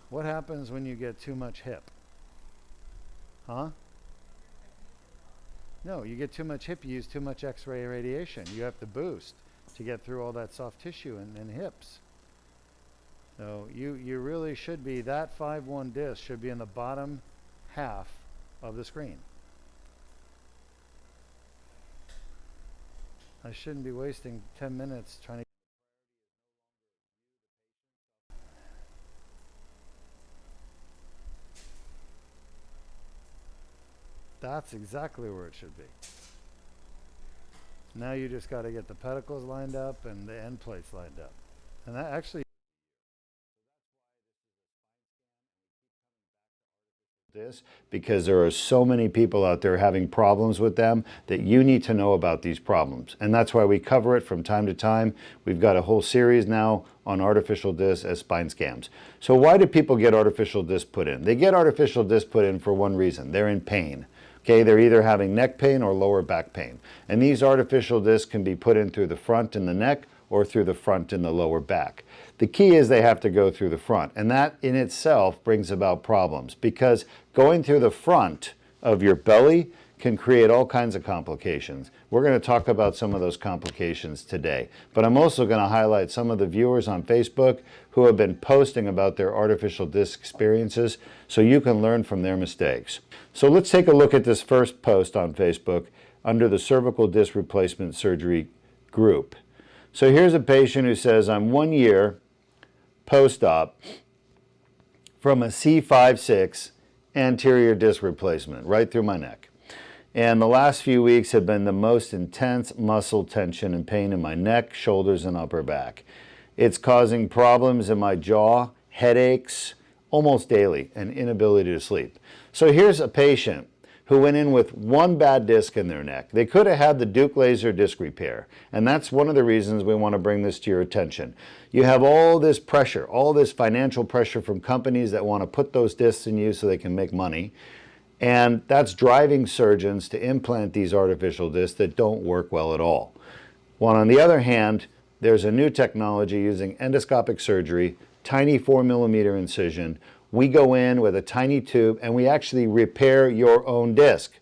What happens when you get too much hip? Huh? No, you get too much hip, you use too much X-ray radiation. You have to boost to get through all that soft tissue and hips. So you really should be... That 5-1 disc should be in the bottom half of the screen. I shouldn't be wasting 10 minutes trying to... That's exactly where it should be. Now you just got to get the pedicles lined up and the end plates lined up. And that actually... this because there are so many people out there having problems with them that you need to know about these problems, and that's why we cover it from time to time. We've got a whole series now on artificial discs as spine scams. So why do people get artificial discs put in? They get artificial discs put in for one reason: they're in pain. Okay, they're either having neck pain or lower back pain, and these artificial discs can be put in through the front in the neck or through the front in the lower back. The key is they have to go through the front, and that in itself brings about problems because going through the front of your belly can create all kinds of complications. We're going to talk about some of those complications today. But I'm also going to highlight some of the viewers on Facebook who have been posting about their artificial disc experiences so you can learn from their mistakes. So let's take a look at this first post on Facebook under the cervical disc replacement surgery group. So here's a patient who says, I'm 1 year post-op from a C5-6 anterior disc replacement right through my neck. And the last few weeks have been the most intense muscle tension and pain in my neck, shoulders, and upper back. It's causing problems in my jaw, headaches, almost daily, and inability to sleep. So here's a patient who went in with one bad disc in their neck. They could have had the Deuk laser disc repair, and that's one of the reasons we want to bring this to your attention. You have all this pressure, all this financial pressure from companies that want to put those discs in you so they can make money, and that's driving surgeons to implant these artificial discs that don't work well at all. While on the other hand, there's a new technology using endoscopic surgery, tiny 4mm incision. We go in with a tiny tube and we actually repair your own disc.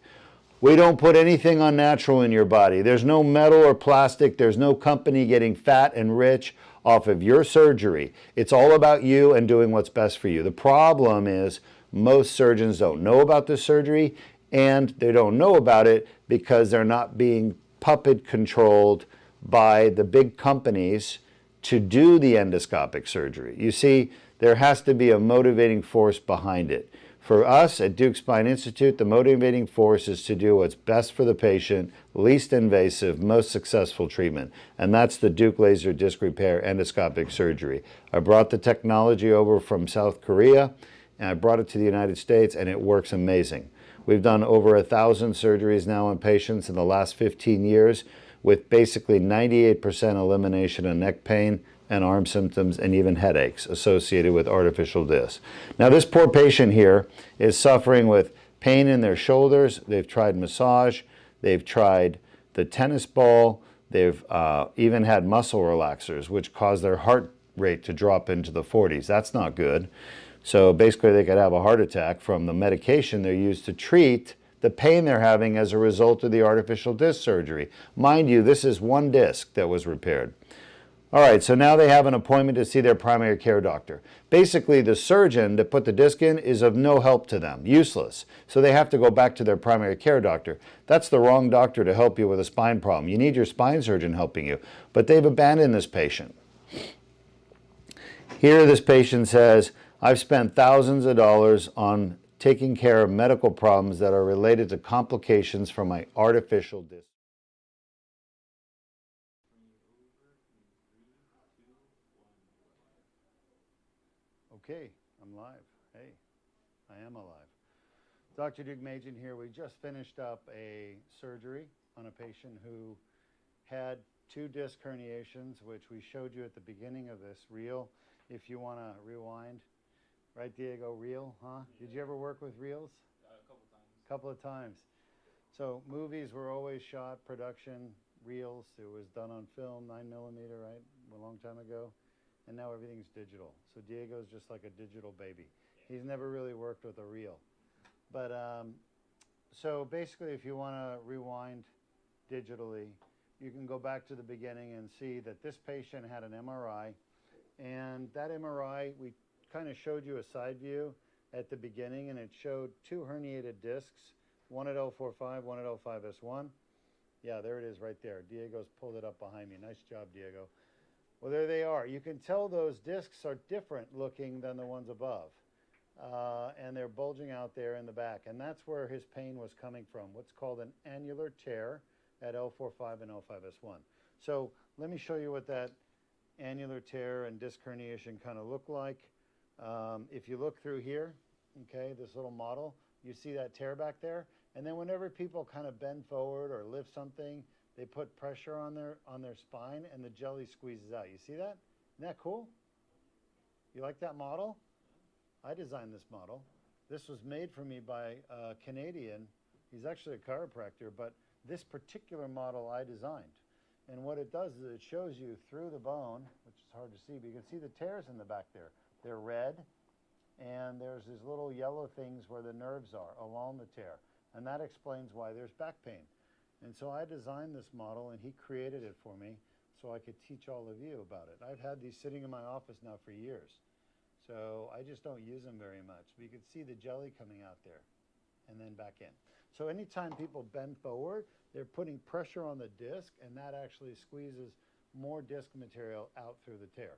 We don't put anything unnatural in your body. There's no metal or plastic. There's no company getting fat and rich off of your surgery. It's all about you and doing what's best for you. The problem is most surgeons don't know about this surgery, and they don't know about it because they're not being puppet controlled by the big companies to do the endoscopic surgery. You see, there has to be a motivating force behind it. For us at Deuk Spine Institute, the motivating force is to do what's best for the patient, least invasive, most successful treatment. And that's the Deuk laser disc repair endoscopic surgery. I brought the technology over from South Korea, and I brought it to the United States, and it works amazing. We've done over 1,000 surgeries now on patients in the last 15 years with basically 98% elimination of neck pain and arm symptoms and even headaches associated with artificial discs. Now this poor patient here is suffering with pain in their shoulders. They've tried massage, they've tried the tennis ball, they've even had muscle relaxers which cause their heart rate to drop into the 40s. That's not good. So basically they could have a heart attack from the medication they're used to treat the pain they're having as a result of the artificial disc surgery. Mind you, this is one disc that was repaired. All right, so now they have an appointment to see their primary care doctor. Basically, the surgeon that put the disc in is of no help to them, useless. So they have to go back to their primary care doctor. That's the wrong doctor to help you with a spine problem. You need your spine surgeon helping you, but they've abandoned this patient. Here this patient says, I've spent thousands of dollars on taking care of medical problems that are related to complications from my artificial disc. Okay, I'm live. Hey, I am alive. Dr. Deukmedjian here. We just finished up a surgery on a patient who had 2 disc herniations, which we showed you at the beginning of this reel. If you want to rewind. Right, Diego? Reel, huh? Did you ever work with reels? A couple times. Couple of times. So movies were always shot, production, reels. It was done on film, 9mm, right? A long time ago. And now everything's digital. So Diego's just like a digital baby. He's never really worked with a reel. But so basically, if you want to rewind digitally, you can go back to the beginning and see that this patient had an MRI. And that MRI, we kind of showed you a side view at the beginning, and it showed 2 herniated discs, one at L4-5, one at L5-S1. Yeah, there it is right there. Diego's pulled it up behind me. Nice job, Diego. Well, there they are. You can tell those discs are different looking than the ones above. And they're bulging out there in the back. And that's where his pain was coming from, what's called an annular tear at L4-5 and L5-S1. So let me show you what that annular tear and disc herniation kind of look like. If you look through here, okay, this little model, you see that tear back there. And then whenever people kind of bend forward or lift something, they put pressure on their spine and the jelly squeezes out. You see that? Isn't that cool? You like that model? I designed this model. This was made for me by a Canadian. He's actually a chiropractor, but this particular model I designed. And what it does is it shows you through the bone, which is hard to see, but you can see the tears in the back there. They're red, and there's these little yellow things where the nerves are along the tear. And that explains why there's back pain. And so I designed this model, and he created it for me so I could teach all of you about it. I've had these sitting in my office now for years. So I just don't use them very much. But you can see the jelly coming out there and then back in. So anytime people bend forward, they're putting pressure on the disc, and that actually squeezes more disc material out through the tear.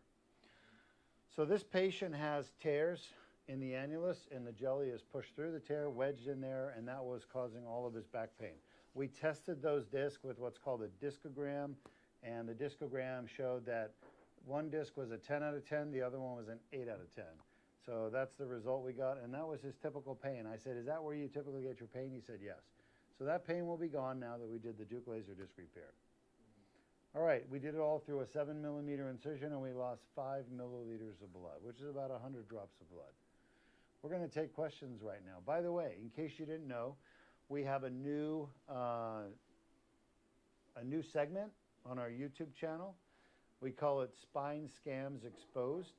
So this patient has tears in the annulus, and the jelly is pushed through the tear, wedged in there, and that was causing all of his back pain. We tested those discs with what's called a discogram, and the discogram showed that one disc was a 10 out of 10, the other one was an 8 out of 10. So that's the result we got, and that was his typical pain. I said, is that where you typically get your pain? He said, yes. So that pain will be gone now that we did the Deuk laser disc repair. All right, we did it all through a 7mm incision, and we lost 5 milliliters of blood, which is about 100 drops of blood. We're going to take questions right now. By the way, in case you didn't know, we have a new segment on our YouTube channel. We call it Spine Scams Exposed.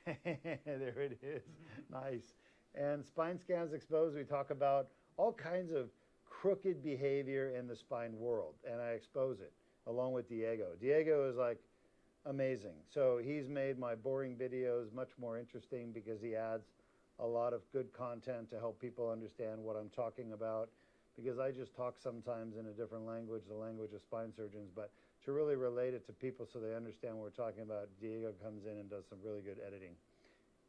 There it is. Nice. And Spine Scams Exposed, we talk about all kinds of crooked behavior in the spine world, and I expose it along with Diego. Diego is like amazing. So he's made my boring videos much more interesting because he adds a lot of good content to help people understand what I'm talking about, because I just talk sometimes in a different language, the language of spine surgeons, but to really relate it to people so they understand what we're talking about, Diego comes in and does some really good editing.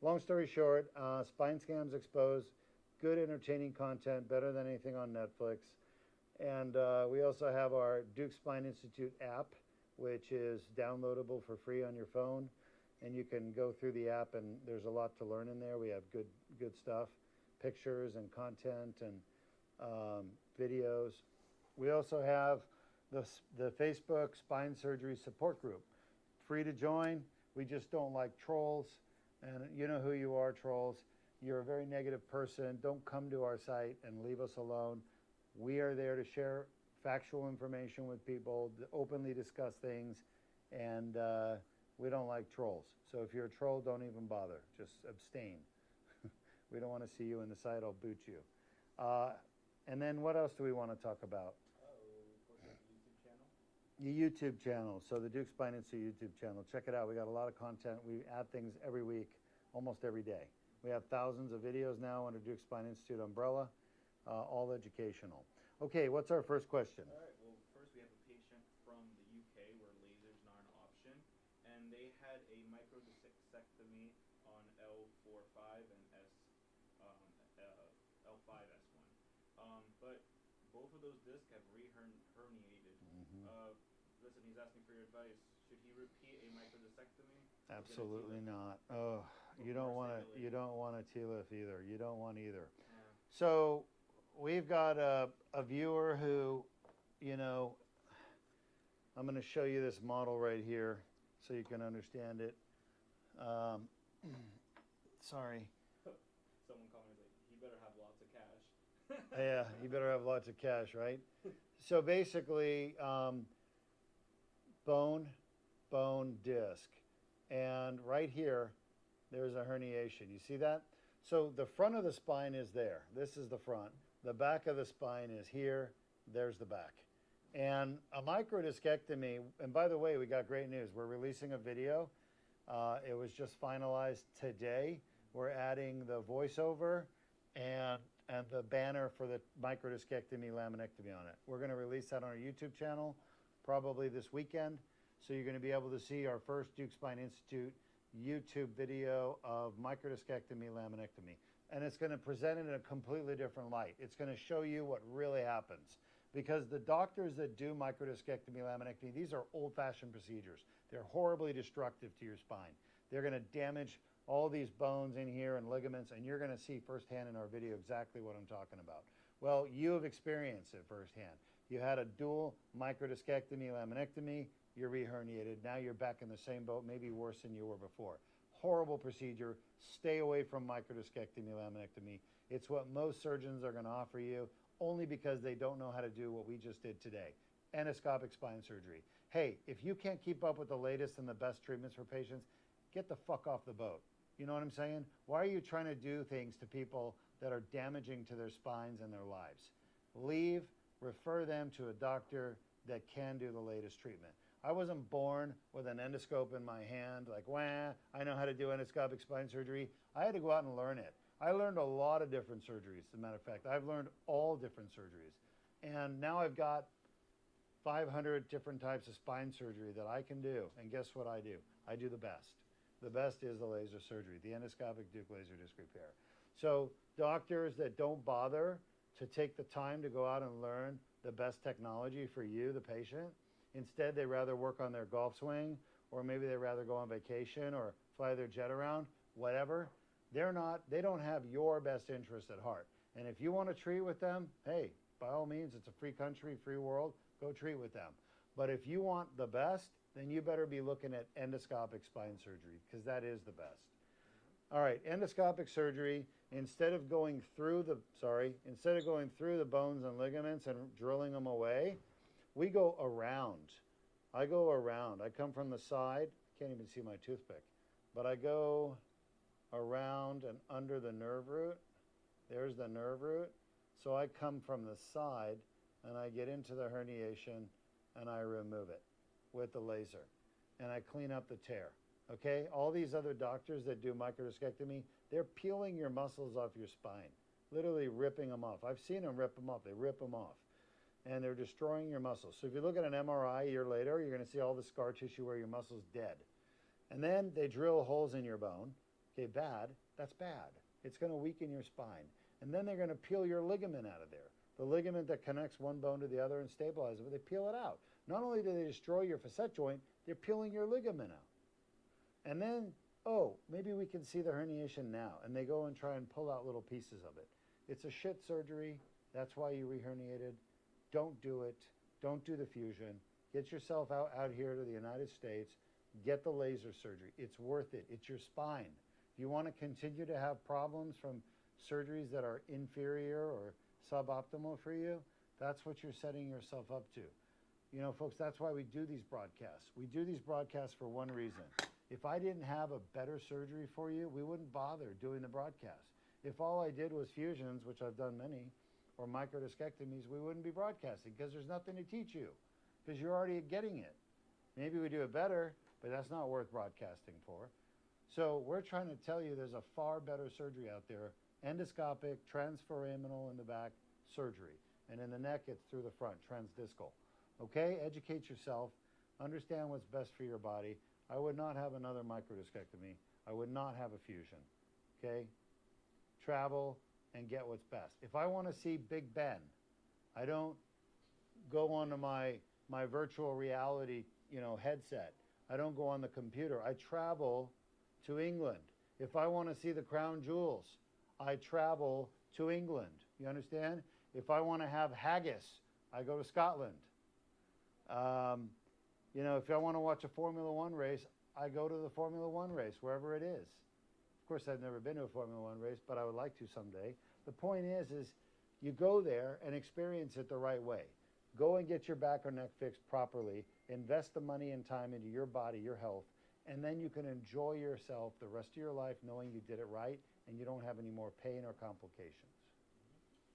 Long story short, Spine Scams Exposed, good entertaining content, better than anything on Netflix. And we also have our Deuk Spine Institute app, which is downloadable for free on your phone. And you can go through the app, and there's a lot to learn in there. We have good stuff, pictures and content and videos. We also have the Facebook Spine Surgery Support Group. Free to join. We just don't like trolls. And you know who you are, trolls. You're a very negative person. Don't come to our site and leave us alone. We are there to share factual information with people, to openly discuss things, and we don't like trolls. So if you're a troll, don't even bother. Just abstain. We don't want to see you in the site. I'll boot you. And then what else do we want to talk about? The YouTube channel. So the Deuk Spine Institute YouTube channel. Check it out. We got a lot of content. We add things every week, almost every day. We have thousands of videos now under Deuk Spine Institute umbrella, all educational. Okay, what's our first question? All right, well, first we have a patient from the UK where laser's not an option, and they had a microdiscectomy on L4-5 and L5-S1. But both of those discs have re-herniated. Listen, he's asking for your advice. Should he repeat a microdiscectomy? Absolutely not. Oh, you don't want to. You don't want a TLIF either. You don't want either. Yeah. So we've got a viewer who, you know, I'm going to show you this model right here so you can understand it. Sorry. Someone commented, like, he better have lots of cash. Yeah, you better have lots of cash, right? So basically, bone, disc. And right here, there's a herniation. You see that? So the front of the spine is there. This is the front. The back of the spine is here. There's the back. And a microdiscectomy, and by the way, we got great news. We're releasing a video. It was just finalized today. We're adding the voiceover and the banner for the microdiscectomy laminectomy on it. We're going to release that on our YouTube channel probably this weekend. So you're going to be able to see our first Deuk Spine Institute YouTube video of microdiscectomy laminectomy. And it's going to present it in a completely different light. It's going to show you what really happens. Because the doctors that do microdiscectomy laminectomy, these are old-fashioned procedures. They're horribly destructive to your spine. They're going to damage all these bones in here and ligaments, and you're going to see firsthand in our video exactly what I'm talking about. Well, you have experienced it firsthand. You had a dual microdiscectomy laminectomy, you're reherniated, now you're back in the same boat, maybe worse than you were before. Horrible procedure. Stay away from microdiscectomy laminectomy. It's what most surgeons are going to offer you, only because they don't know how to do what we just did today, endoscopic spine surgery. Hey, if you can't keep up with the latest and the best treatments for patients, get the fuck off the boat. You know what I'm saying? Why are you trying to do things to people that are damaging to their spines and their lives? leave, refer them to a doctor that can do the latest treatment. I wasn't born with an endoscope in my hand, like, wah, I know how to do endoscopic spine surgery. I had to go out and learn it. I learned a lot of different surgeries. As a matter of fact, I've learned all different surgeries. And now I've got 500 different types of spine surgery that I can do. And guess what I do? I do the best. The best is the laser surgery, the endoscopic Deuk laser disc repair. So doctors that don't bother to take the time to go out and learn the best technology for you, the patient, instead they rather work on their golf swing, or maybe they rather go on vacation or fly their jet around, whatever. They don't have your best interest at heart. And if you want to treat with them, hey, by all means, it's a free country, free world, go treat with them. But if you want the best, then you better be looking at endoscopic spine surgery, because that is the best. All right, endoscopic surgery, instead of going through the bones and ligaments and drilling them away, we go around. I go around. I come from the side. Can't even see my toothpick. But I go around and under the nerve root. There's the nerve root. So I come from the side and I get into the herniation and I remove it with the laser. And I clean up the tear. Okay? All these other doctors that do microdiscectomy, they're peeling your muscles off your spine. Literally ripping them off. I've seen them rip them off. They rip them off. And they're destroying your muscles. So if you look at an MRI a year later, you're going to see all the scar tissue where your muscle's dead. And then they drill holes in your bone. Okay, bad. That's bad. It's going to weaken your spine. And then they're going to peel your ligament out of there. The ligament that connects one bone to the other and stabilizes it, but they peel it out. Not only do they destroy your facet joint, they're peeling your ligament out. And then, oh, maybe we can see the herniation now. And they go and try and pull out little pieces of it. It's a shit surgery. That's why you reherniated. Don't do it. Don't do the fusion. Get yourself out here to the United States. Get the laser surgery. It's worth it. It's your spine. If you want to continue to have problems from surgeries that are inferior or suboptimal for you, that's what you're setting yourself up to. You know, folks, that's why we do these broadcasts. We do these broadcasts for one reason. If I didn't have a better surgery for you, we wouldn't bother doing the broadcast. If all I did was fusions, which I've done many, or microdiscectomies, we wouldn't be broadcasting because there's nothing to teach you because you're already getting it. Maybe we do it better, but that's not worth broadcasting for. So we're trying to tell you there's a far better surgery out there, endoscopic, transforaminal in the back surgery. And in the neck, it's through the front, transdiscal. Okay, educate yourself, understand what's best for your body. I would not have another microdiscectomy. I would not have a fusion, okay? Travel and get what's best. If I want to see Big Ben, I don't go onto my virtual reality, headset. I don't go on the computer. I travel to England. If I want to see the crown jewels, I travel to England. You understand? If I want to have haggis, I go to Scotland. If I want to watch a Formula One race, I go to the Formula One race, wherever it is. Of course, I've never been to a Formula One race, but I would like to someday. The point is you go there and experience it the right way. Go and get your back or neck fixed properly. Invest the money and time into your body, your health, and then you can enjoy yourself the rest of your life knowing you did it right and you don't have any more pain or complications.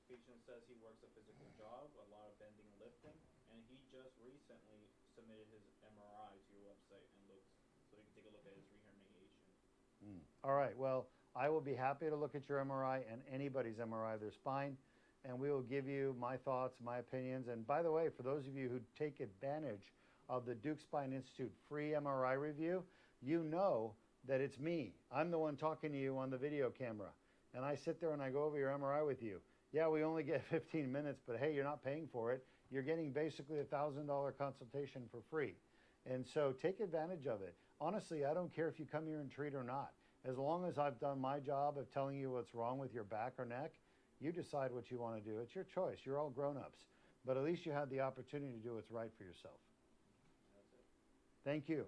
Patient says he works a physical job, a lot of bending and lifting, and he just recently submitted his MRI to your website and looked so you can take a look at his reherniation. All right, well, I will be happy to look at your MRI and anybody's MRI of their spine, and we will give you my thoughts, my opinions. And by the way, for those of you who take advantage of the Deuk Spine Institute free MRI review, you know that it's me. I'm the one talking to you on the video camera. And I sit there and I go over your MRI with you. Yeah, we only get 15 minutes, but hey, you're not paying for it. You're getting basically a $1,000 consultation for free. And so take advantage of it. Honestly, I don't care if you come here and treat or not. As long as I've done my job of telling you what's wrong with your back or neck, you decide what you want to do. It's your choice. You're all grown-ups. But at least you had the opportunity to do what's right for yourself. That's it. Thank you.